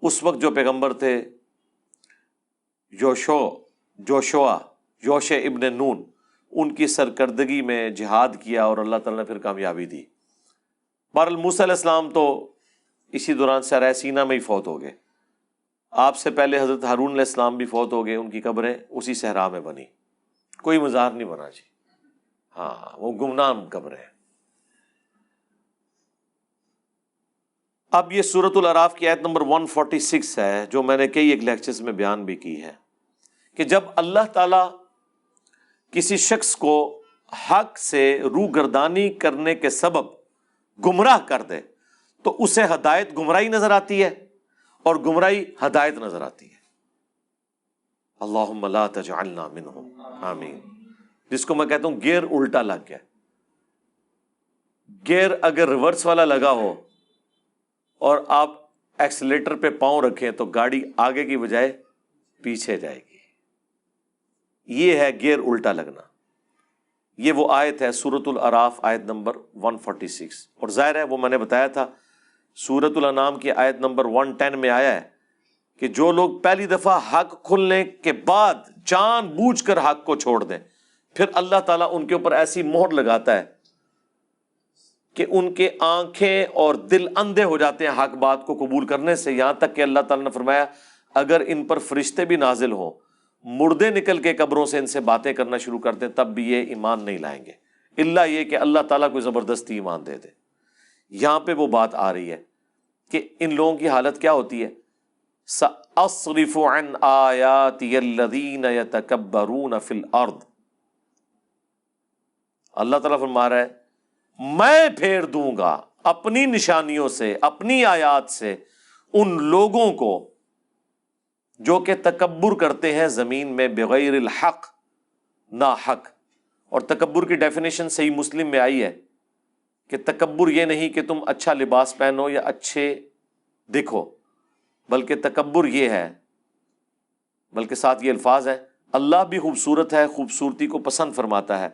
اس وقت جو پیغمبر تھے یوشع ابن نون، ان کی سرکردگی میں جہاد کیا اور اللہ تعالیٰ نے پھر کامیابی دی۔ بہرحال موسیٰ علیہ السلام تو اسی دوران سرائے سینہ میں ہی فوت ہو گئے۔ آپ سے پہلے حضرت ہارون علیہ السلام بھی فوت ہو گئے، ان کی قبریں اسی صحرا میں بنی، کوئی مزار نہیں بنا جی، ہاں وہ گمنام قبریں ہیں۔ اب یہ سورۃ الاعراف کی آیت نمبر 146 ہے، جو میں نے کئی ایک لیکچرز میں بیان بھی کی ہے، کہ جب اللہ تعالیٰ کسی شخص کو حق سے روگردانی کرنے کے سبب گمراہ کر دے تو اسے ہدایت گمراہی نظر آتی ہے اور گمراہی ہدایت نظر آتی ہے۔ اللہم لا تجعلنا منہم، آمین۔ جس کو میں کہتا ہوں گیئر الٹا لگ گیا، گیئر اگر ریورس والا لگا ہو اور آپ ایکسیلیٹر پہ پاؤں رکھیں تو گاڑی آگے کی بجائے پیچھے جائے گی. یہ ہے گیئر الٹا لگنا. یہ وہ آیت ہے سورۃ الاعراف آیت نمبر 146. اور ظاہر ہے وہ میں نے بتایا تھا سورۃ الانعام کی آیت نمبر 110 میں آیا ہے کہ جو لوگ پہلی دفعہ حق کھلنے کے بعد جان بوجھ کر حق کو چھوڑ دیں، پھر اللہ تعالیٰ ان کے اوپر ایسی مہر لگاتا ہے کہ ان کے آنکھیں اور دل اندھے ہو جاتے ہیں حق بات کو قبول کرنے سے. یہاں تک کہ اللہ تعالیٰ نے فرمایا اگر ان پر فرشتے بھی نازل ہوں، مردے نکل کے قبروں سے ان سے باتیں کرنا شروع کر دیں، تب بھی یہ ایمان نہیں لائیں گے، الا یہ کہ اللہ تعالیٰ کو زبردستی ایمان دے دے. یہاں پہ وہ بات آ رہی ہے کہ ان لوگوں کی حالت کیا ہوتی ہے. سأصرف عن آیاتی الذین یتکبرون فی الارض. اللہ تعالیٰ فرما رہا ہے میں پھیر دوں گا اپنی نشانیوں سے، اپنی آیات سے ان لوگوں کو جو کہ تکبر کرتے ہیں زمین میں بغیر الحق، نا حق. اور تکبر کی ڈیفینیشن صحیح مسلم میں آئی ہے کہ تکبر یہ نہیں کہ تم اچھا لباس پہنو یا اچھے دکھو، بلکہ تکبر یہ ہے، بلکہ ساتھ یہ الفاظ ہے اللہ بھی خوبصورت ہے، خوبصورتی کو پسند فرماتا ہے.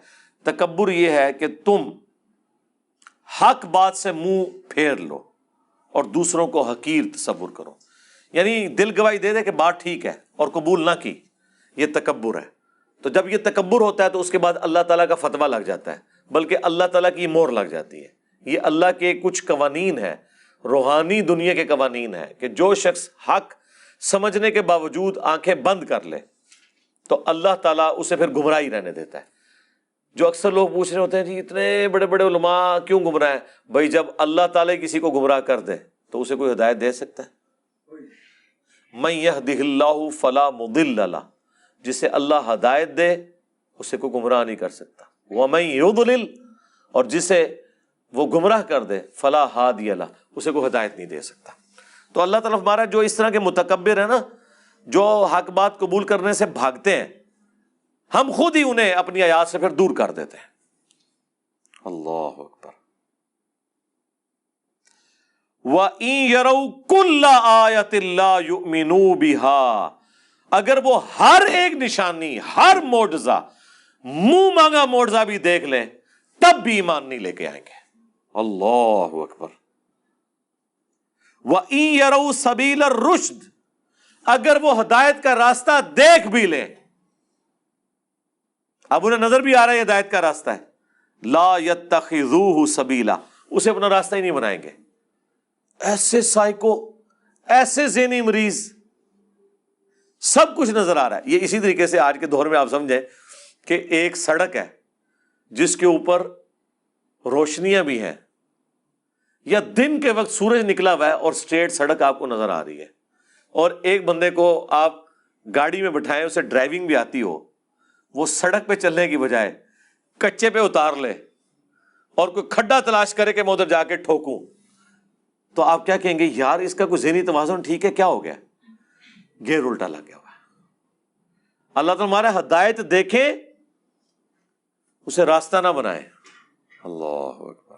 تکبر یہ ہے کہ تم حق بات سے منہ پھیر لو اور دوسروں کو حقیر تصور کرو، یعنی دل گواہی دے دے کہ بات ٹھیک ہے اور قبول نہ کی. یہ تکبر ہے. تو جب یہ تکبر ہوتا ہے تو اس کے بعد اللہ تعالیٰ کا فتویٰ لگ جاتا ہے، بلکہ اللہ تعالیٰ کی مہر لگ جاتی ہے. یہ اللہ کے کچھ قوانین ہیں، روحانی دنیا کے قوانین ہیں کہ جو شخص حق سمجھنے کے باوجود آنکھیں بند کر لے تو اللہ تعالیٰ اسے پھر گمراہی رہنے دیتا ہے. جو اکثر لوگ پوچھ رہے ہوتے ہیں جی اتنے بڑے بڑے علماء کیوں گمراہ ہیں؟ بھائی جب اللہ تعالیٰ کسی کو گمراہ کر دے تو اسے کوئی ہدایت دے سکتا ہے؟ من یہدہ اللہ فلا مضل لہ، جسے اللہ ہدایت دے اسے کوئی گمراہ نہیں کر سکتا. ومن یضلل، اور جسے وہ گمراہ کر دے فلا ہادی لہ، اسے کوئی ہدایت نہیں دے سکتا. تو اللہ تعالیٰ ہمارا جو اس طرح کے متکبر ہیں نا، جو حق بات قبول کرنے سے بھاگتے ہیں، ہم خود ہی انہیں اپنی آیات سے پھر دور کر دیتے ہیں. اللہ اکبر. وَإِن يَرَوْا كُلَّ آیَةٍ لَا يُؤْمِنُوا بِهَا، اگر وہ ہر ایک نشانی، ہر معجزہ، منہ مانگا معجزہ بھی دیکھ لیں تب بھی ایمان نہیں لے کے آئیں گے. اللہ اکبر. وَإِن يَرَوْا سَبِيلَ الرُّشْدِ، اگر وہ ہدایت کا راستہ دیکھ بھی لیں، اب انہیں نظر بھی آ رہا ہے ہدایت کا راستہ ہے، لا يَتَّخِذُوهُ سَبِيلًا، اسے اپنا راستہ ہی نہیں بنائیں گے. ایسے سائیکو، ایسے ذہنی مریض، سب کچھ نظر آ رہا ہے. یہ اسی طریقے سے آج کے دور میں آپ سمجھیں کہ ایک سڑک ہے جس کے اوپر روشنیاں بھی ہیں، یا دن کے وقت سورج نکلا ہوا ہے اور اسٹریٹ سڑک آپ کو نظر آ رہی ہے، اور ایک بندے کو آپ گاڑی میں بٹھائیں، اسے ڈرائیونگ بھی آتی ہو، وہ سڑک پہ چلنے کی بجائے کچے پہ اتار لے اور کوئی کھڈا تلاش کرے کہ میں ادھر جا کے ٹھوکوں، تو آپ کیا کہیں گے؟ یار اس کا کوئی ذہنی توازن ٹھیک ہے؟ کیا ہو گیا؟ گیئر الٹا لگ گیا ہوا ہے. اللہ تعالیٰ ہمارا ہدایت دیکھے اسے راستہ نہ بنائے. اللہ اکبر.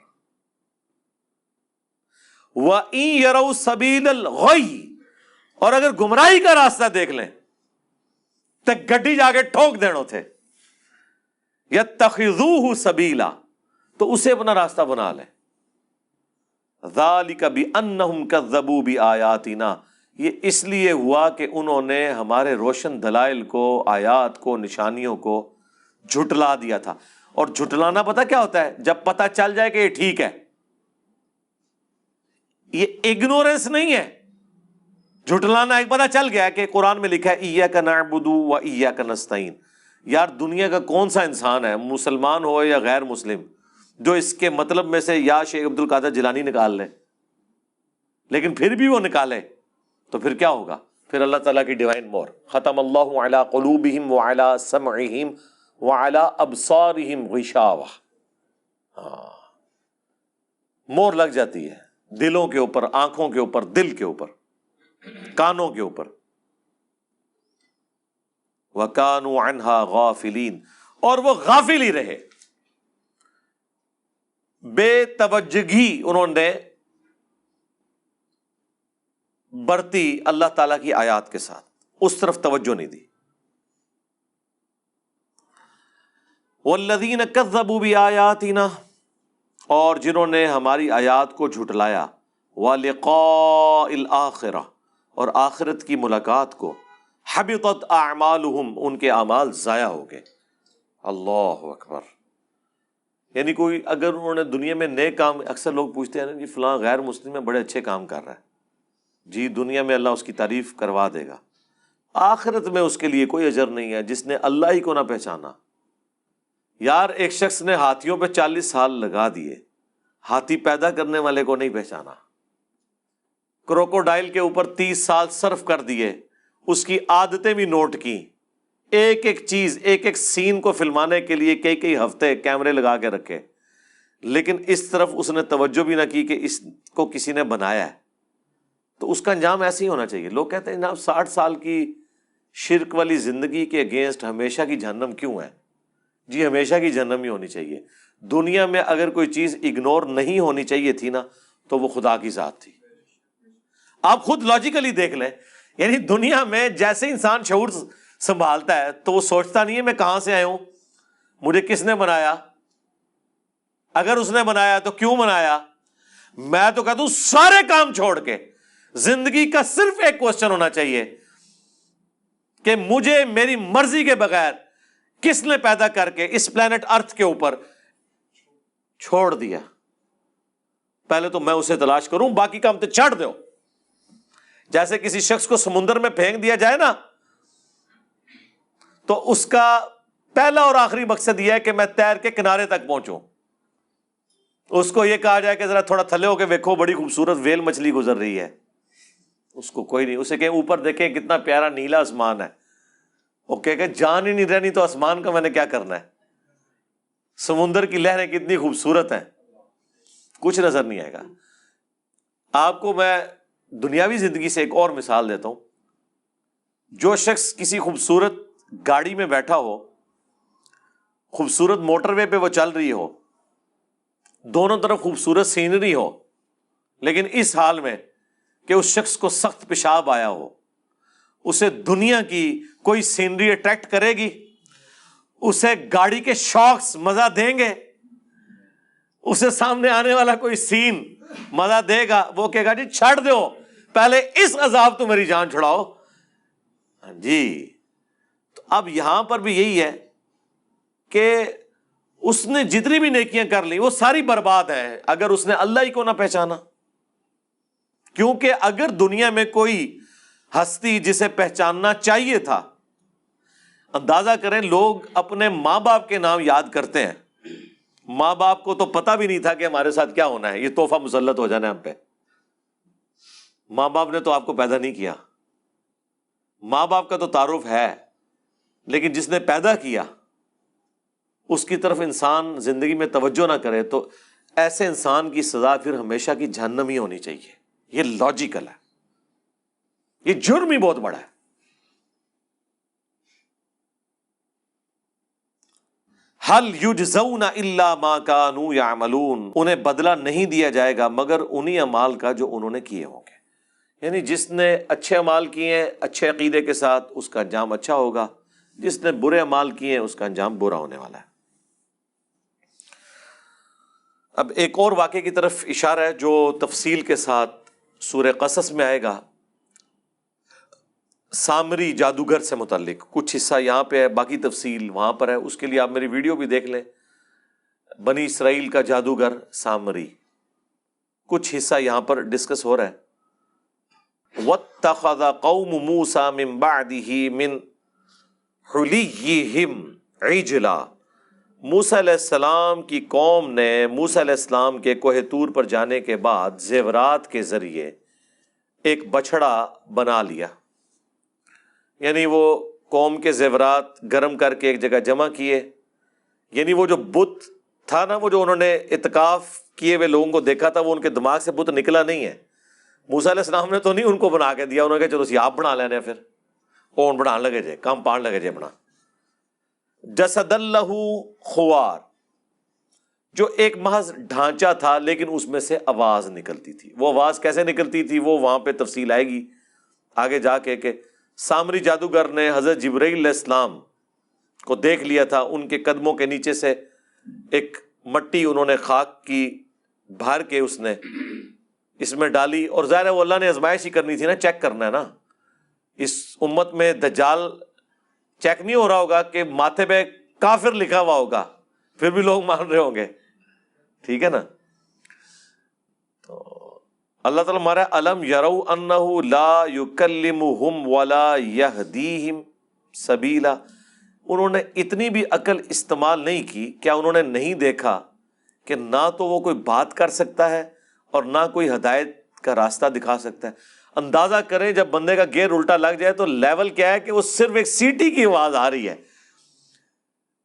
وَإِن يَرَوْا سَبِيلَ الْغَيِّ، اور اگر گمراہی کا راستہ دیکھ لیں تو گڈی جا کے ٹھوک دینا تھے. يَتَّخِذُوهُ سَبِيلًا، تو اسے اپنا راستہ بنا لیں. ذَلِكَ بِأَنَّهُمْ كَذَّبُوا بِآيَاتِنَا، یہ اس لیے ہوا کہ انہوں نے ہمارے روشن دلائل کو، آیات کو، نشانیوں کو جھٹلا دیا تھا. اور جھٹلانا پتہ کیا ہوتا ہے؟ جب پتہ چل جائے کہ یہ ٹھیک ہے. یہ اگنورنس نہیں ہے. جھٹلانا ایک پتہ چل گیا کہ قرآن میں لکھا ہے ایاک نعبد و ایاک نستعین. یار دنیا کا کون سا انسان ہے، مسلمان ہو یا غیر مسلم، جو اس کے مطلب میں سے یا شیخ عبد القادر جیلانی نکال لے؟ لیکن پھر بھی وہ نکالے تو پھر کیا ہوگا؟ پھر اللہ تعالیٰ کی ڈیوائن مور، ختم اللہ علی قلوبہم وعلی سمعہم وعلی ابصارہم غشاوہ. مور لگ جاتی ہے دلوں کے اوپر، آنکھوں کے اوپر، دل کے اوپر، کانوں کے اوپر. وَكَانُوا عَنْهَا غَافِلِينَ، اور وہ غافل ہی رہے. بے توجہی انہوں نے برتی اللہ تعالیٰ کی آیات کے ساتھ، اس طرف توجہ نہیں دی. والذین کذبوا بآیاتنا، اور جنہوں نے ہماری آیات کو جھٹلایا، ولقاء الآخرہ، اور آخرت کی ملاقات کو، حبطت اعمالہم، ان کے اعمال ضائع ہو گئے. اللہ اکبر. یعنی کوئی اگر انہوں نے دنیا میں نیک کام، اکثر لوگ پوچھتے ہیں نا جی فلاں غیر مسلم میں بڑے اچھے کام کر رہا ہے، جی دنیا میں اللہ اس کی تعریف کروا دے گا، آخرت میں اس کے لیے کوئی اجر نہیں ہے جس نے اللہ ہی کو نہ پہچانا. یار ایک شخص نے ہاتھیوں پہ 40 سال لگا دیے، ہاتھی پیدا کرنے والے کو نہیں پہچانا. کروکوڈائل کے اوپر 30 سال صرف کر دیے، اس کی عادتیں بھی نوٹ کی، ایک ایک چیز، ایک ایک سین کو فلمانے کے لیے کئی کئی ہفتے کیمرے لگا کے رکھے، لیکن اس طرف اس نے توجہ بھی نہ کی کہ اس کو کسی نے بنایا ہے. تو اس کا انجام ایسے ہی ہونا چاہیے. لوگ کہتے ہیں جناب 60 سال کی شرک والی زندگی کے اگینسٹ ہمیشہ کی جہنم کیوں ہے؟ جی ہمیشہ کی جہنم ہی ہونی چاہیے. دنیا میں اگر کوئی چیز اگنور نہیں ہونی چاہیے تھی نا تو وہ خدا کی ذات تھی. آپ خود لاجیکلی دیکھ لیں، یعنی دنیا میں جیسے انسان شعور سنبھالتا ہے تو وہ سوچتا نہیں ہے میں کہاں سے آیا ہوں، مجھے کس نے بنایا، اگر اس نے بنایا تو کیوں بنایا. میں تو کہتا ہوں سارے کام چھوڑ کے زندگی کا صرف ایک کوسچن ہونا چاہیے کہ مجھے میری مرضی کے بغیر کس نے پیدا کر کے اس پلانٹ ارتھ کے اوپر چھوڑ دیا. پہلے تو میں اسے تلاش کروں، باقی کام تو چھوڑ دو. جیسے کسی شخص کو سمندر میں پھینک دیا جائے نا تو اس کا پہلا اور آخری مقصد یہ ہے کہ میں تیر کے کنارے تک پہنچوں. اس کو یہ کہا جائے کہ ذرا تھوڑا تھلے ہو کے دیکھو بڑی خوبصورت ویل مچھلی گزر رہی ہے، اس کو کوئی نہیں. اسے کہ اوپر دیکھیں کتنا پیارا نیلا آسمان ہے، وہ کہ جان ہی نہیں رہنی تو آسمان کا میں نے کیا کرنا ہے. سمندر کی لہریں کتنی خوبصورت ہیں، کچھ نظر نہیں آئے گا. آپ کو میں دنیاوی زندگی سے ایک اور مثال دیتا ہوں. جو شخص کسی خوبصورت گاڑی میں بیٹھا ہو، خوبصورت موٹر وے پہ وہ چل رہی ہو، دونوں طرف خوبصورت سینری ہو، لیکن اس حال میں کہ اس شخص کو سخت پیشاب آیا ہو، اسے دنیا کی کوئی سینری اٹریکٹ کرے گی؟ اسے گاڑی کے شاکس مزہ دیں گے؟ اسے سامنے آنے والا کوئی سین مزہ دے گا؟ وہ کہے گا جی چھڑ دو، پہلے اس عذاب تو میری جان چھڑاؤ. جی تو اب یہاں پر بھی یہی ہے کہ اس نے جتنی بھی نیکیاں کر لی وہ ساری برباد ہیں اگر اس نے اللہ ہی کو نہ پہچانا. کیونکہ اگر دنیا میں کوئی ہستی جسے پہچاننا چاہیے تھا، اندازہ کریں لوگ اپنے ماں باپ کے نام یاد کرتے ہیں، ماں باپ کو تو پتہ بھی نہیں تھا کہ ہمارے ساتھ کیا ہونا ہے، یہ تحفہ مسلط ہو جانا ہے ہم پہ. ماں باپ نے تو آپ کو پیدا نہیں کیا، ماں باپ کا تو تعارف ہے، لیکن جس نے پیدا کیا اس کی طرف انسان زندگی میں توجہ نہ کرے تو ایسے انسان کی سزا پھر ہمیشہ کی جہنم ہی ہونی چاہیے. یہ لاجیکل ہے، یہ جرم ہی بہت بڑا ہے. هل یجزون الا ما كانوا يعملون، انہیں بدلہ نہیں دیا جائے گا مگر انہی اعمال کا جو انہوں نے کیے ہوں گے. یعنی جس نے اچھے اعمال کیے ہیں اچھے عقیدے کے ساتھ اس کا انجام اچھا ہوگا، جس نے برے اعمال کیے ہیں اس کا انجام برا ہونے والا ہے. اب ایک اور واقعے کی طرف اشارہ ہے جو تفصیل کے ساتھ سورہ قصص میں آئے گا، سامری جادوگر سے متعلق. کچھ حصہ یہاں پہ ہے، باقی تفصیل وہاں پر ہے، اس کے لیے آپ میری ویڈیو بھی دیکھ لیں. بنی اسرائیل کا جادوگر سامری، کچھ حصہ یہاں پر ڈسکس ہو رہا ہے. وَاتَّخَذَ قَوْمُ مُوسَى مِن بَعْدِهِ مِن حُلِيِّهِمْ عِجْلًا، موسیٰ علیہ السلام کی قوم نے موسیٰ علیہ السلام کے کوہ طور پر جانے کے بعد زیورات کے ذریعے ایک بچھڑا بنا لیا. یعنی وہ قوم کے زیورات گرم کر کے ایک جگہ جمع کیے. یعنی وہ جو بت تھا نا، وہ جو انہوں نے اعتکاف کیے ہوئے لوگوں کو دیکھا تھا، وہ ان کے دماغ سے بت نکلا نہیں ہے. موسیٰ علیہ السلام نے تو نہیں ان کو بنا کے دیا، انہوں نے کہا چلو سی آپ بنا لینے، پھر اون بنا لگے جے، کام پان لگے جے بنا. جسد اللہ خوار، جو ایک محض ڈھانچہ تھا لیکن اس میں سے آواز نکلتی تھی. وہ آواز کیسے نکلتی تھی وہ وہاں پہ تفصیل آئے گی آگے جا کے کہ سامری جادوگر نے حضرت جبرائیل علیہ السلام کو دیکھ لیا تھا. ان کے قدموں کے نیچے سے ایک مٹی انہوں نے خاک کی بھر کے اس نے اس میں ڈالی, اور ظاہر ہے وہ اللہ نے آزمائش ہی کرنی تھی نا, چیک کرنا ہے نا. اس امت میں دجال چیک نہیں ہو رہا ہوگا کہ ماتھے پہ کافر لکھا ہوا ہوگا پھر بھی لوگ مان رہے ہوں گے, ٹھیک ہے نا. تو اللہ تعالیٰ ہمارا الم یروا انہ لا یکلمہم ولا یہدیہم سبیلا. انہوں نے اتنی بھی عقل استعمال نہیں کی, کیا انہوں نے نہیں دیکھا کہ نہ تو وہ کوئی بات کر سکتا ہے اور نہ کوئی ہدایت کا راستہ دکھا سکتا ہے. اندازہ کریں جب بندے کا گیئر الٹا لگ جائے تو لیول کیا ہے کہ وہ صرف ایک سیٹی کی آواز آ رہی ہے,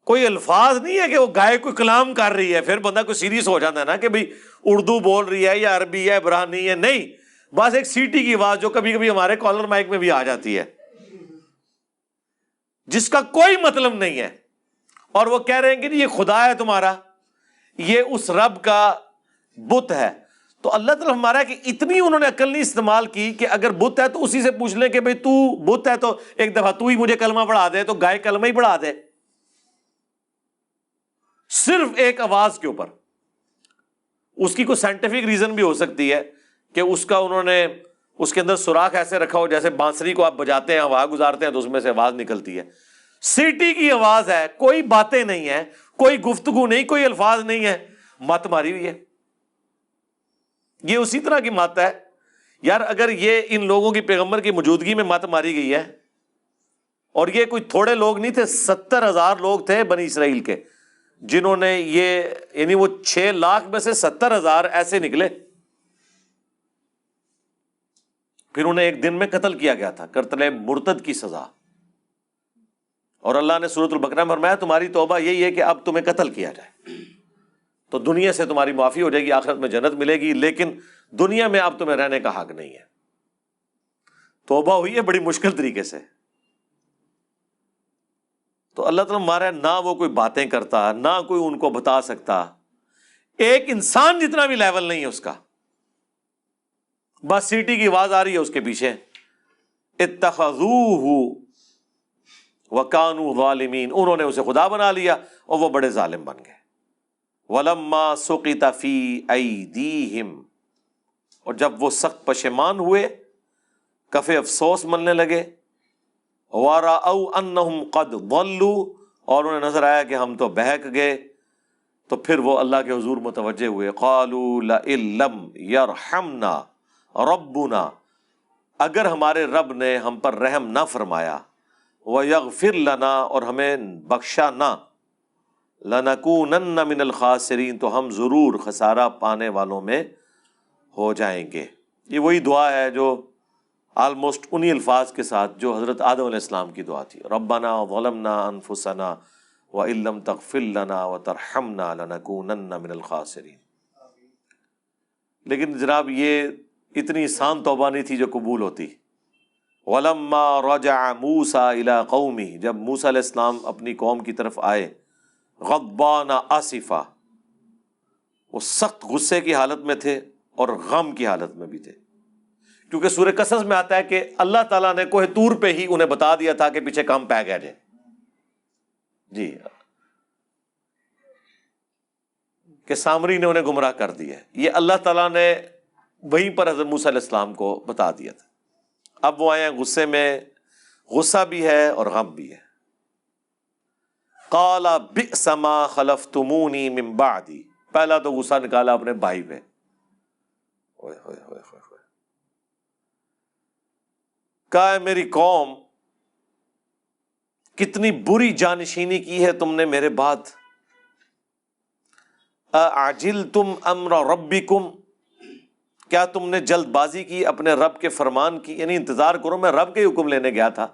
کوئی الفاظ نہیں ہے کہ وہ گائے کوئی کلام کر رہی ہے. پھر بندہ کوئی سیریس ہو جاتا ہے نا کہ بھئی اردو بول رہی ہے یا عربی ہے عبرانی ہے, نہیں, بس ایک سیٹی کی آواز جو کبھی کبھی ہمارے کالر مائک میں بھی آ جاتی ہے جس کا کوئی مطلب نہیں ہے, اور وہ کہہ رہے ہیں کہ یہ خدا ہے تمہارا, یہ اس رب کا بت ہے. تو اللہ تعالیٰ ہمارا کہ اتنی انہوں نے عقل نہیں استعمال کی کہ اگر بت ہے تو اسی سے پوچھ لیں کہ بھئی تو بت ہے تو ایک دفعہ تو ہی مجھے کلمہ پڑھا دے, تو گائے کلمہ ہی پڑھا دے صرف ایک آواز کے اوپر. اس کی کوئی سائنٹیفک ریزن بھی ہو سکتی ہے کہ اس کا انہوں نے اس کے اندر سوراخ ایسے رکھا ہو جیسے بانسری کو آپ بجاتے ہیں ہوا گزارتے ہیں تو اس میں سے آواز نکلتی ہے. سیٹی کی آواز ہے, کوئی باتیں نہیں ہے, کوئی گفتگو نہیں, کوئی الفاظ نہیں ہے, مت ماری ہوئی ہے. یہ اسی طرح کی مت ہے یار. اگر یہ ان لوگوں کی پیغمبر کی موجودگی میں مت ماری گئی ہے, اور یہ کوئی تھوڑے لوگ نہیں تھے, 70,000 لوگ تھے بنی اسرائیل کے جنہوں نے یہ, یعنی وہ 6 لاکھ میں سے 70,000 ایسے نکلے. پھر انہیں ایک دن میں قتل کیا گیا تھا, قتل مرتد کی سزا. اور اللہ نے سورۃ البقرہ میں فرمایا تمہاری توبہ یہی ہے کہ اب تمہیں قتل کیا جائے تو دنیا سے تمہاری معافی ہو جائے گی, آخرت میں جنت ملے گی, لیکن دنیا میں اب تمہیں رہنے کا حق نہیں ہے. توبہ ہوئی ہے بڑی مشکل طریقے سے. تو اللہ تعالیٰ ہمارا نہ وہ کوئی باتیں کرتا, نہ کوئی ان کو بتا سکتا, ایک انسان جتنا بھی لیول نہیں ہے اس کا. بس سیٹی کی آواز آ رہی ہے اس کے پیچھے. اتخذوہ وکانوا ظالمین, انہوں نے اسے خدا بنا لیا اور وہ بڑے ظالم بن گئے. وَلَمَّا سُقِطَ فِي أَيْدِيهِمْ, اور جب وہ سخت پشیمان ہوئے, کفِ افسوس مننے لگے. وَرَأَوْا أَنَّهُمْ قَدْ ضَلُّوا, اور انہیں نظر آیا کہ ہم تو بہک گئے, تو پھر وہ اللہ کے حضور متوجہ ہوئے. قَالُوا لَئِن لَّمْ يَرْحَمْنَا رَبُّنَا, اگر ہمارے رب نے ہم پر رحم نہ فرمایا, وَيَغْفِرْ لَنَا, اور ہمیں بخشا نہ, لَنَكُونَنَّ مِنَ الْخَاسِرِينَ, تو ہم ضرور خسارہ پانے والوں میں ہو جائیں گے. یہ وہی دعا ہے جو آلموسٹ انہی الفاظ کے ساتھ جو حضرت آدم علیہ السلام کی دعا تھی. ربنا ظلمنا انفسنا وَإِن لَّمْ تَغْفِرْ لَنَا وَتَرْحَمْنَا لَنَكُونَنَّ مِنَ الْخَاسِرِينَ. لیکن جناب یہ اتنی آسان توبہ نہیں تھی جو قبول ہوتی. وَلَمَّا رَجَعَ مُوسَىٰ إِلَىٰ قَوْمِهِ, جب موسیٰ علیہ السلام اپنی قوم کی طرف آئے, غضبان آسفا, وہ سخت غصے کی حالت میں تھے اور غم کی حالت میں بھی تھے, کیونکہ سورہ قصص میں آتا ہے کہ اللہ تعالیٰ نے کوہ طور پہ ہی انہیں بتا دیا تھا کہ پیچھے کام پہ گیا جائے. جی, کہ سامری نے انہیں گمراہ کر دیا. یہ اللہ تعالیٰ نے وہیں پر حضرت موسیٰ علیہ السلام کو بتا دیا تھا. اب وہ آئے ہیں غصے میں, غصہ بھی ہے اور غم بھی ہے. قال بئس ما خلفتمونی من بعدی, پہلا تو غصہ نکالا اپنے بھائی پہ. کہا میری قوم کتنی بری جانشینی کی ہے تم نے میرے بعد. اعجلتم امر ربکم, کیا تم نے جلد بازی کی اپنے رب کے فرمان کی, یعنی انتظار کرو, میں رب کے حکم لینے گیا تھا,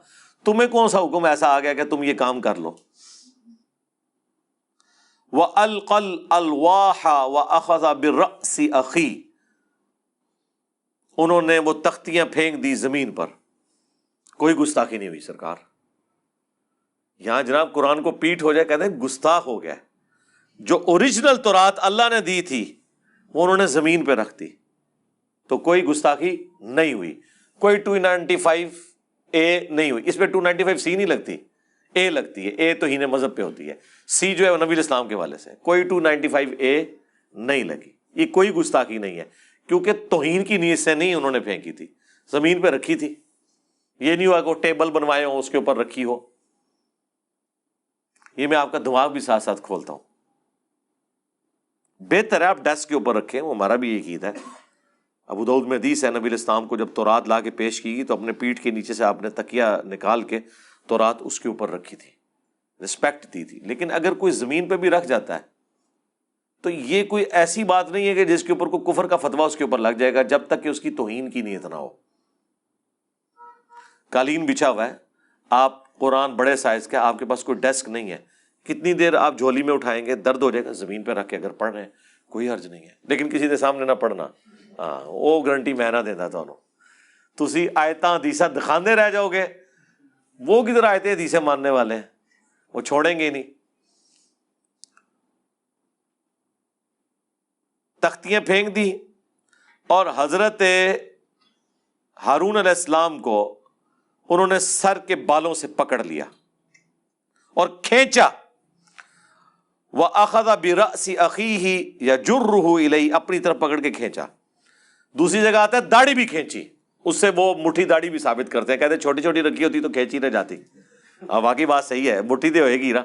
تمہیں کون سا حکم ایسا آ گیا کہ تم یہ کام کر لو. وَأَلْقَى الْأَلْوَاحَ وَأَخَذَ بِالرَّأْسِ أَخِي, انہوں نے وہ تختیاں پھینک دی زمین پر. کوئی گستاخی نہیں ہوئی سرکار. یہاں جناب قرآن کو پیٹ ہو جائے کہتے ہیں گستاخ ہو گیا. جو اوریجنل تورات اللہ نے دی تھی وہ انہوں نے زمین پہ رکھ دی، تو کوئی گستاخی نہیں ہوئی، کوئی 295A نہیں ہوئی۔ اس پہ 295C نہیں لگتی، اے لگتی ہے، اے توہین مذہب پہ ہوتی ہے، سی جو ہے وہ نبی الاسلام کے والے سے، کوئی 295A نہیں لگی۔ یہ کوئی گستاخی نہیں ہے، کیونکہ توہین کی نیت سے نہیں انہوں نے پھینکی تھی، زمین پہ رکھی تھی۔ یہ نہیں ہوا کہ وہ ٹیبل بنوائے ہوں اس کے اوپر رکھی ہو۔ یہ میں آپ کا دماغ بھی ساتھ ساتھ کھولتا ہوں۔ بہتر ہے آپ ڈیسک کے اوپر رکھیں، وہ ہمارا بھی یہ عقیدہ ہے۔ ابو داؤد میں حدیث ہے، نبی الاسلام کو جب تورات لا کے پیش کی گئی تو اپنے پیٹھ کے نیچے سے آپ نے تکیہ نکال کے تورات اس کے اوپر رکھی تھی، رسپیکٹ دی تھی۔ لیکن اگر کوئی زمین پہ بھی رکھ جاتا ہے تو یہ کوئی ایسی بات نہیں ہے کہ جس کے اوپر کوئی کفر کا فتویٰ اس کے اوپر لگ جائے گا، جب تک کہ اس کی توہین کی نیت نہ ہو۔ قالین بچھا ہوا ہے، آپ قرآن بڑے سائز کا، آپ کے پاس کوئی ڈیسک نہیں ہے، کتنی دیر آپ جھولی میں اٹھائیں گے؟ درد ہو جائے گا۔ زمین پہ رکھ کے اگر پڑھ رہے ہیں کوئی حرج نہیں ہے، لیکن کسی کے سامنے نہ پڑھنا۔ ہاں، وہ گارنٹی میں نہ دینا تھانوں۔ تسی آیتاں حدیثاں دکھاندے رہ جاؤ گے، وہ کدھر آیتیں حدیثیں ماننے والے ہیں، وہ چھوڑیں گے ہی نہیں۔ تختیاں پھینک دی اور حضرت ہارون علیہ السلام کو انہوں نے سر کے بالوں سے پکڑ لیا اور کھینچا۔ وَأَخَذَ بِرَأْسِ أَخِيهِ يَجُرُّهُ إِلَيْهِ، اپنی طرف پکڑ کے کھینچا۔ دوسری جگہ آتا ہے داڑھی بھی کھینچی، اس سے وہ مٹھی داڑھی بھی ثابت کرتے ہیں، کہتے ہیں چھوٹی چھوٹی رکھی ہوتی تو کھینچی نہ جاتی۔ واقعی بات صحیح ہے، مٹھی دے ہوئے گی نا،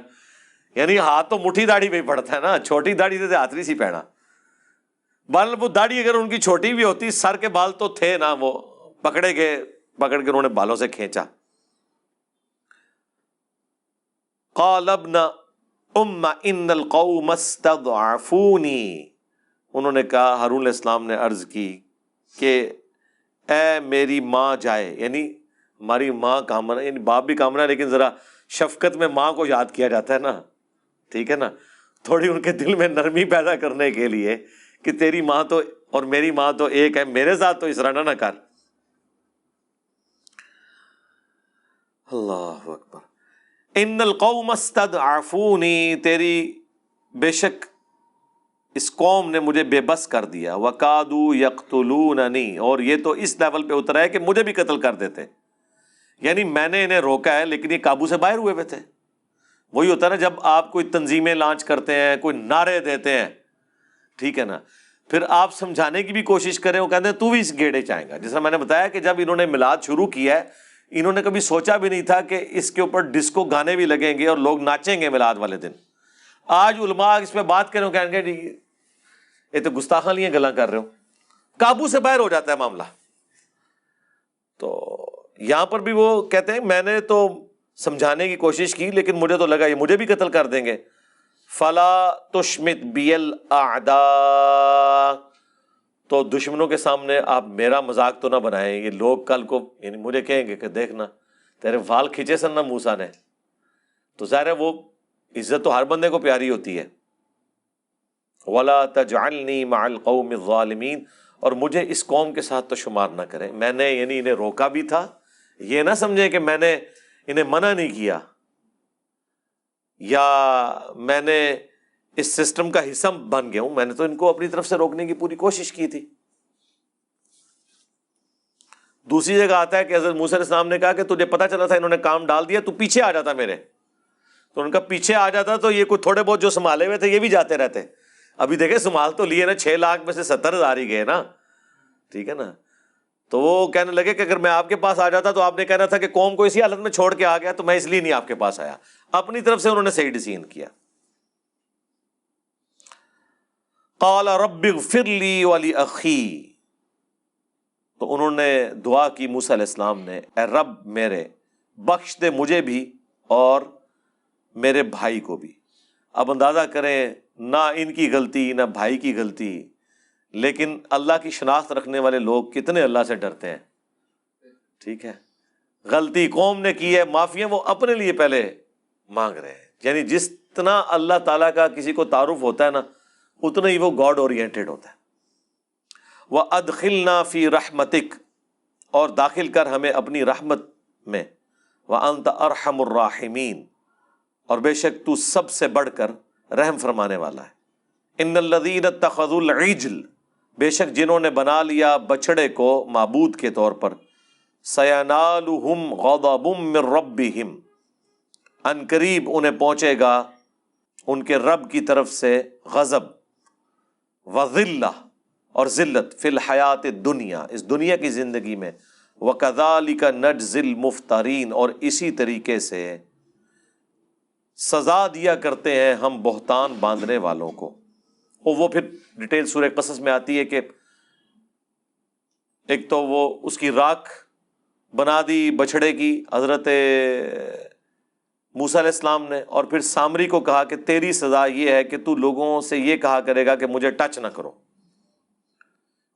یعنی ہاتھ تو مٹھی داڑھی پہ ہی پڑتا ہے نا، چھوٹی داڑھی سے ہاتھ نہیں سی پہنا۔ بال وہ داڑھی اگر ان کی چھوٹی بھی ہوتی، سر کے بال تو تھے نا، وہ پکڑ کے انہوں نے بالوں سے کھینچا۔ قال ابن ام ان القوم استضعفونی، انہوں نے کہا، ہارون علیہ السلام نے عرض کی کہ اے میری ماں جائے، یعنی ہماری ماں کامنا، یعنی باپ بھی کامنا، لیکن ذرا شفقت میں ماں کو یاد کیا جاتا ہے نا، ٹھیک ہے نا، تھوڑی ان کے دل میں نرمی پیدا کرنے کے لیے کہ تیری ماں تو اور میری ماں تو ایک ہے، میرے ساتھ تو اس طرح نہ کر۔ اللہ اکبر۔ ان القوم استضعفونی، تیری بے شک اس قوم نے مجھے بے بس کر دیا۔ وَقَادُوا يَقْتُلُونَنِي، اور یہ تو اس لیول پہ اترا ہے کہ مجھے بھی قتل کر دیتے، یعنی میں نے انہیں روکا ہے لیکن یہ قابو سے باہر ہوئے ہوئے تھے۔ وہی ہوتا ہے نا جب آپ کوئی تنظیمیں لانچ کرتے ہیں، کوئی نعرے دیتے ہیں، ٹھیک ہے نا، پھر آپ سمجھانے کی بھی کوشش کریں، وہ کہتے ہیں تو بھی اس گیڑے چاہیں گا۔ جیسا میں نے بتایا کہ جب انہوں نے میلاد شروع کیا ہے، انہوں نے کبھی سوچا بھی نہیں تھا کہ اس کے اوپر ڈسکو گانے بھی لگیں گے اور لوگ ناچیں گے میلاد والے دن۔ آج علماء اس پہ بات کریں، کہیں گے جی یہ تو گستاخاں لیے گلاں کر رہے ہو، قابو سے باہر ہو جاتا ہے معاملہ۔ تو یہاں پر بھی وہ کہتے ہیں میں نے تو سمجھانے کی کوشش کی لیکن مجھے تو لگا یہ مجھے بھی قتل کر دیں گے۔ فلا تشمت بی الاعداء، تو دشمنوں کے سامنے آپ میرا مذاق تو نہ بنائیں، یہ لوگ کل کو یعنی مجھے کہیں گے کہ دیکھنا تیرے وال کھینچے سن نا موسیٰ نے، تو ظاہر ہے وہ عزت تو ہر بندے کو پیاری ہوتی ہے۔ وَلَا تَجْعَلْنِي مَعَ الْقَوْمِ الظَّالِمِينَ، اور مجھے اس قوم کے ساتھ تو شمار نہ کریں۔ میں نے یعنی انہیں روکا بھی تھا، یہ نہ سمجھیں کہ میں نے انہیں منع نہیں کیا یا میں نے اس سسٹم کا حصہ بن گیا ہوں، میں نے تو ان کو اپنی طرف سے روکنے کی پوری کوشش کی تھی۔ دوسری جگہ آتا ہے کہ حضرت موسیٰ علیہ السلام نے کہا کہ تجھے پتا چلا تھا انہوں نے کام ڈال دیا، تو پیچھے آ جاتا میرے، تو ان کا پیچھے آ جاتا تو یہ کوئی تھوڑے بہت جو سنبھالے ہوئے تھے یہ بھی جاتے رہتے۔ ابھی دیکھیں سنبھال تو لیے نا، 6 لاکھ میں سے 70,000 ہی گئے نا، ٹھیک ہے نا۔ تو وہ کہنے لگے کہ اگر میں آپ کے پاس آ جاتا تو آپ نے کہنا تھا کہ قوم کو اسی حالت میں چھوڑ کے آ گیا، تو میں اس لیے نہیں آپ کے پاس آیا۔ اپنی طرف سے انہوں نے صحیح ڈیسیژن کیا۔ قال رب اغفر لی ولاخی، تو انہوں نے دعا کی موسیٰ علیہ السلام نے، اے رب میرے بخش دے مجھے بھی اور میرے بھائی کو بھی۔ اب اندازہ کریں نہ ان کی غلطی نہ بھائی کی غلطی، لیکن اللہ کی شناخت رکھنے والے لوگ کتنے اللہ سے ڈرتے ہیں، ٹھیک ہے۔ غلطی قوم نے کی ہے، معافیاں وہ اپنے لیے پہلے مانگ رہے ہیں، یعنی جتنا اللہ تعالیٰ کا کسی کو تعارف ہوتا ہے نا اتنا ہی وہ گاڈ اورینٹڈ ہوتا ہے۔ وَأَدْخِلْنَا فِي رَحْمَتِكَ، اور داخل کر ہمیں اپنی رحمت میں، وَأَنْتَ أَرْحَمُ الرَّاحِمِينَ، اور بے شک تو سب سے بڑھ کر رحم فرمانے والا ہے۔ ان الذین اتخذوا العجل، بے شک جنہوں نے بنا لیا بچڑے کو معبود کے طور پر، سینالہم غضب من ربہم، ان قریب انہیں پہنچے گا ان کے رب کی طرف سے غضب، وذلہ اور ذلت، فی الحیات الدنیا، اس دنیا کی زندگی میں، وکذالک نجزی المفترین، اور اسی طریقے سے سزا دیا کرتے ہیں ہم بہتان باندھنے والوں کو۔ اور وہ پھر ڈیٹیل سورہ قصص میں آتی ہے کہ ایک تو وہ اس کی راکھ بنا دی بچھڑے کی حضرت موسیٰ علیہ السلام نے، اور پھر سامری کو کہا کہ تیری سزا یہ ہے کہ تو لوگوں سے یہ کہا کرے گا کہ مجھے ٹچ نہ کرو،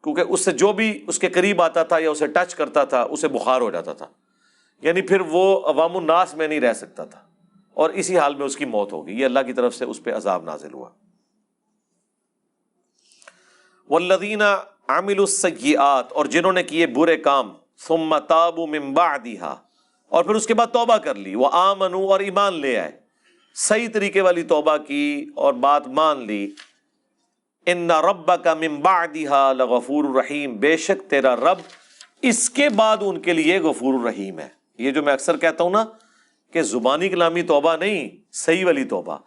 کیونکہ اس سے جو بھی اس کے قریب آتا تھا یا اسے ٹچ کرتا تھا اسے بخار ہو جاتا تھا، یعنی پھر وہ عوام الناس میں نہیں رہ سکتا تھا، اور اسی حال میں اس کی موت ہوگی۔ یہ اللہ کی طرف سے اس پہ عذاب نازل ہوا۔ والذین عملوا السیئات، اور جنہوں نے کیے برے کام، ثم تابوا من بعدها، اور پھر اس کے بعد توبہ کر لی، وآمنوا، اور ایمان لے آئے، صحیح طریقے والی توبہ کی اور بات مان لی، ان ربک من بعدها لغفور الرحیم، بے شک تیرا رب اس کے بعد ان کے لیے غفور الرحیم ہے۔ یہ جو میں اکثر کہتا ہوں نا کہ زبانی کلامی توبہ نہیں، صحیح والی توبہ۔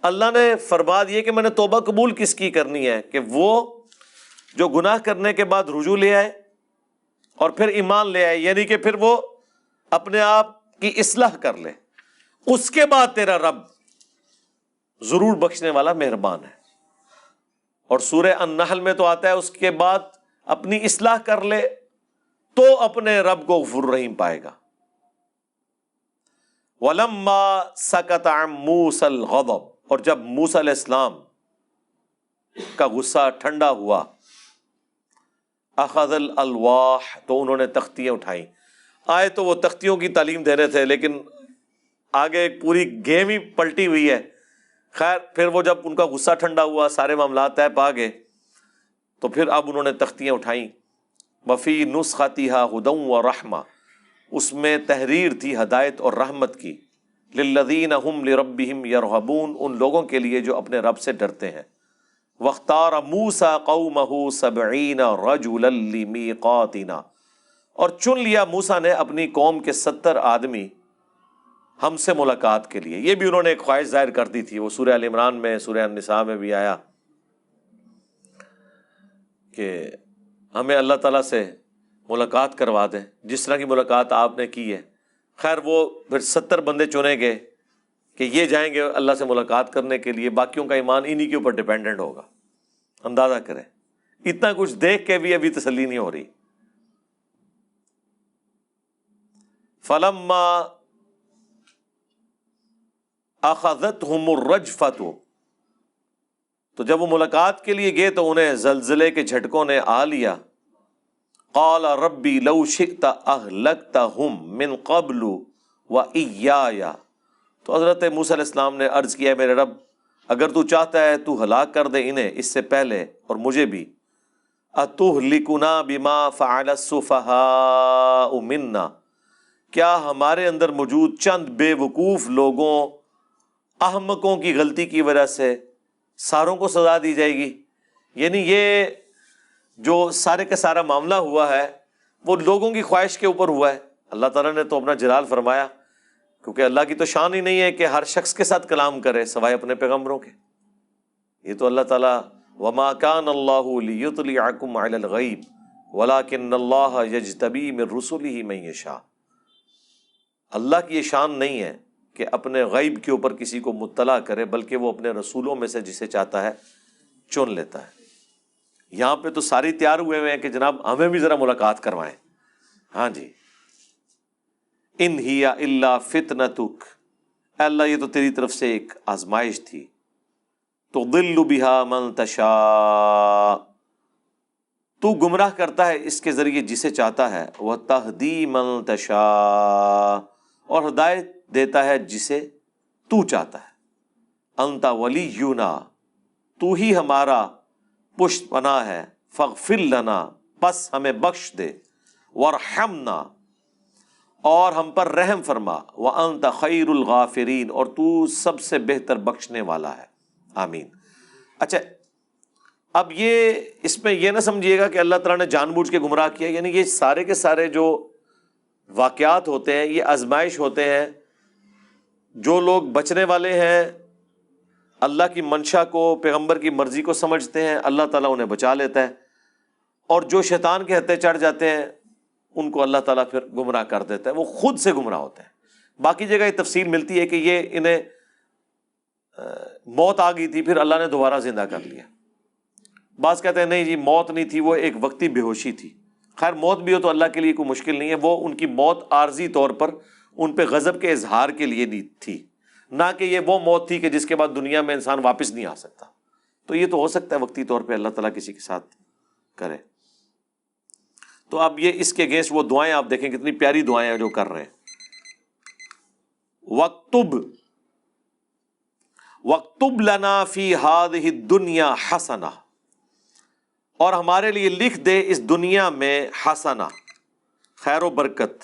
اللہ نے فرما دیا کہ میں نے توبہ قبول کس کی کرنی ہے، کہ وہ جو گناہ کرنے کے بعد رجوع لے آئے اور پھر ایمان لے آئے، یعنی کہ پھر وہ اپنے آپ کی اصلاح کر لے، اس کے بعد تیرا رب ضرور بخشنے والا مہربان ہے۔ اور سورہ النحل میں تو آتا ہے اس کے بعد اپنی اصلاح کر لے تو اپنے رب کو غفور رحیم پائے گا۔ وَلَمَّا سَكَتَ عَن مُوسَى الْغَضَبُ، اور جب موسیٰ علیہ السلام کا غصہ ٹھنڈا ہوا، اخذ الالواح، تو انہوں نے تختیاں اٹھائیں۔ آئے تو وہ تختیوں کی تعلیم دے رہے تھے، لیکن آگے ایک پوری گیم ہی پلٹی ہوئی ہے۔ خیر پھر وہ جب ان کا غصہ ٹھنڈا ہوا، سارے معاملات طے پا گئے، تو پھر اب انہوں نے تختیاں اٹھائیں۔ وفی نسختها ہدی ورحمہ، اس میں تحریر تھی ہدایت اور رحمت کی، للذین هم لربہم یرہبون، ان لوگوں کے لیے جو اپنے رب سے ڈرتے ہیں۔ واختار موسیٰ قومہ 70 رجلا لمیقاتنا، اور چن لیا موسیٰ نے اپنی قوم کے 70 آدمی ہم سے ملاقات کے لیے۔ یہ بھی انہوں نے ایک خواہش ظاہر کر دی تھی، وہ سورہ ال عمران میں، سورہ النساء میں بھی آیا کہ ہمیں اللہ تعالیٰ سے ملاقات کروا دیں جس طرح کی ملاقات آپ نے کی ہے۔ خیر وہ پھر 70 بندے چنے گئے کہ یہ جائیں گے اللہ سے ملاقات کرنے کے لیے، باقیوں کا ایمان انہی کے اوپر ڈیپینڈنٹ ہوگا۔ اندازہ کریں، اتنا کچھ دیکھ کے بھی ابھی تسلی نہیں ہو رہی۔ فلما اخذتهم الرجفة، تو جب وہ ملاقات کے لیے گئے تو انہیں زلزلے کے جھٹکوں نے آ لیا۔ قال ربی لو شئت اہلکتہم من قبل وإیایا، تو حضرت موسیٰ علیہ السلام نے عرض کیا، میرے رب اگر تو چاہتا ہے تو ہلاک کر دے انہیں اس سے پہلے اور مجھے بھی۔ اتہلکنا بما فعل السفہاء منا، کیا ہمارے اندر موجود چند بے وقوف لوگوں، احمقوں کی غلطی کی وجہ سے ساروں کو سزا دی جائے گی؟ یعنی یہ جو سارے کا سارا معاملہ ہوا ہے وہ لوگوں کی خواہش کے اوپر ہوا ہے۔ اللہ تعالیٰ نے تو اپنا جلال فرمایا، کیونکہ اللہ کی تو شان ہی نہیں ہے کہ ہر شخص کے ساتھ کلام کرے سوائے اپنے پیغمبروں کے۔ یہ تو اللہ تعالیٰ وما كان الله ليطلعكم على الغيب ولكن الله يجتبي من رسله من يشاء، اللہ کی یہ شان نہیں ہے کہ اپنے غیب کے اوپر کسی کو مطلع کرے، بلکہ وہ اپنے رسولوں میں سے جسے چاہتا ہے چن لیتا ہے۔ یہاں پہ تو ساری تیار ہوئے ہیں کہ جناب ہمیں بھی ذرا ملاقات کروائیں۔ ہاں جی، ان ہی الا فتنتک، اے اللہ یہ تو تیری طرف سے ایک آزمائش تھی، تضل بها من تشاء، تو گمراہ کرتا ہے اس کے ذریعے جسے چاہتا ہے، وتہدی من تشاء، اور ہدایت دیتا ہے جسے تو چاہتا ہے۔ انت ولینا، تو ہی ہمارا پشت پناہ ہے، فاغفر لنا، پس ہمیں بخش دے، وارحمنا، اور ہم پر رحم فرما، وانت خیر الغافرین، اور تو سب سے بہتر بخشنے والا ہے۔ آمین۔ اچھا، اب یہ اس میں یہ نہ سمجھیے گا کہ اللہ تعالیٰ نے جان بوجھ کے گمراہ کیا، یعنی یہ سارے کے سارے جو واقعات ہوتے ہیں یہ آزمائش ہوتے ہیں۔ جو لوگ بچنے والے ہیں، اللہ کی منشا کو، پیغمبر کی مرضی کو سمجھتے ہیں، اللہ تعالیٰ انہیں بچا لیتا ہے، اور جو شیطان کے ہتھے چڑھ جاتے ہیں ان کو اللہ تعالیٰ پھر گمراہ کر دیتا ہے، وہ خود سے گمراہ ہوتے ہیں۔ باقی جگہ یہ تفصیل ملتی ہے کہ یہ انہیں موت آ گئی تھی، پھر اللہ نے دوبارہ زندہ کر لیا۔ بعض کہتے ہیں نہیں جی موت نہیں تھی، وہ ایک وقتی بے ہوشی تھی۔ خیر موت بھی ہو تو اللہ کے لیے کوئی مشکل نہیں ہے، وہ ان کی موت عارضی طور پر ان پہ غضب کے اظہار کے لیے نہیں تھی، نہ کہ یہ وہ موت تھی کہ جس کے بعد دنیا میں انسان واپس نہیں آ سکتا۔ تو یہ تو ہو سکتا ہے وقتی طور پہ اللہ تعالیٰ کسی کے ساتھ کرے۔ تو اب یہ اس کے اگینسٹ وہ دعائیں آپ دیکھیں کتنی پیاری دعائیں ہیں جو کر رہے ہیں۔ وَاکْتُبْ لَنَا فِي هَذِهِ الدُّنْيَا حَسَنَةً، اور ہمارے لیے لکھ دے اس دنیا میں حسنہ، خیر و برکت،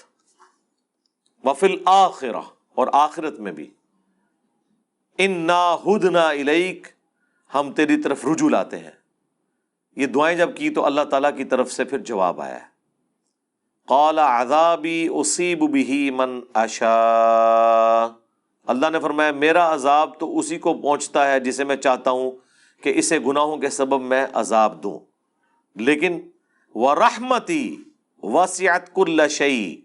وَفِي الْآخِرَةِ، اور آخرت میں بھی، إِنَّا هُدْنَا إِلَيْكَ، ہم تیری طرف رجوع لاتے ہیں۔ یہ دعائیں جب کی تو اللہ تعالیٰ کی طرف سے پھر جواب آیا ہے۔ قَالَ عَذَابِي أُصِيبُ بِهِ مَنْ أَشَاءُ، اللہ نے فرمایا میرا عذاب تو اسی کو پہنچتا ہے جسے میں چاہتا ہوں کہ اسے گناہوں کے سبب میں عذاب دوں، لیکن وَرَحْمَتِي وَسِعَتْ كُلَّ شَيْءٍ،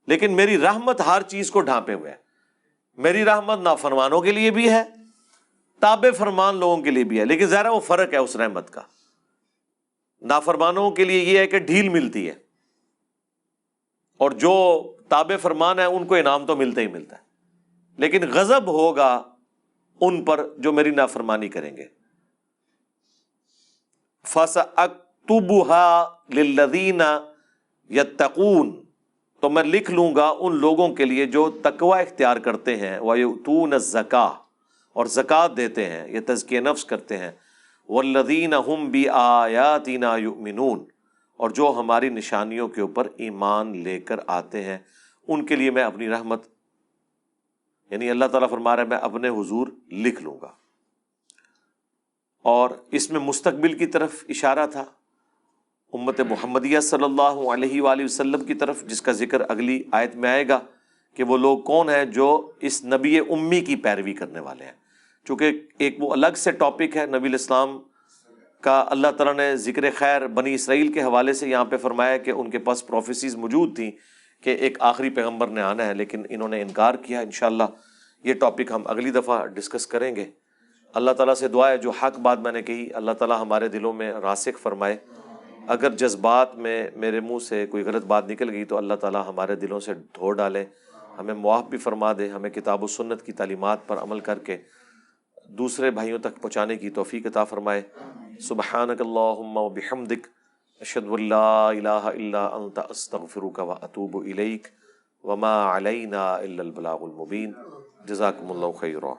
لیکن میری رحمت ہر چیز کو ڈھانپے ہوئے ہے۔ میری رحمت نافرمانوں کے لیے بھی ہے، تابع فرمان لوگوں کے لیے بھی ہے، لیکن ظاہر ہے وہ فرق ہے اس رحمت کا۔ نافرمانوں کے لیے یہ ہے کہ ڈھیل ملتی ہے، اور جو تابع فرمان ہے ان کو انعام تو ملتا ہی ملتا ہے، لیکن غضب ہوگا ان پر جو میری نافرمانی کریں گے۔ فَسَأَكْتُبُهَا لِلَّذِينَ يَتَّقُونَ، تو میں لکھ لوں گا ان لوگوں کے لیے جو تقوی اختیار کرتے ہیں، وَيُؤْتُونَ الزَّكَاةَ، اور زکوٰۃ دیتے ہیں، یہ تزکیہ نفس کرتے ہیں، وَالَّذِينَ هُمْ بِآيَاتِنَا يُؤْمِنُونَ، اور جو ہماری نشانیوں کے اوپر ایمان لے کر آتے ہیں، ان کے لیے میں اپنی رحمت، یعنی اللہ تعالیٰ فرما رہا ہے میں اپنے حضور لکھ لوں گا۔ اور اس میں مستقبل کی طرف اشارہ تھا، امت محمدیہ صلی اللہ علیہ وآلہ وسلم کی طرف، جس کا ذکر اگلی آیت میں آئے گا کہ وہ لوگ کون ہیں جو اس نبی امی کی پیروی کرنے والے ہیں۔ چونکہ ایک وہ الگ سے ٹاپک ہے نبی الاسلام کا، اللہ تعالیٰ نے ذکر خیر بنی اسرائیل کے حوالے سے یہاں پہ فرمایا کہ ان کے پاس پروفیسیز موجود تھیں کہ ایک آخری پیغمبر نے آنا ہے، لیکن انہوں نے انکار کیا۔ انشاءاللہ یہ ٹاپک ہم اگلی دفعہ ڈسکس کریں گے۔ اللہ تعالیٰ سے دعا ہے جو حق بات میں نے کہی اللہ تعالیٰ ہمارے دلوں میں راسخ فرمائے، اگر جذبات میں میرے منہ سے کوئی غلط بات نکل گئی تو اللہ تعالیٰ ہمارے دلوں سے دھو ڈالے، ہمیں معاف بھی فرما دے، ہمیں کتاب و سنت کی تعلیمات پر عمل کر کے دوسرے بھائیوں تک پہنچانے کی توفیق عطا فرمائے۔ سبحانک اللہم و بحمدک، اشہد ان لا الہ الا انت، استغفرک و اتوب الیک، وما علینا الا البلاغ المبین۔ جزاکم اللہ خیرا۔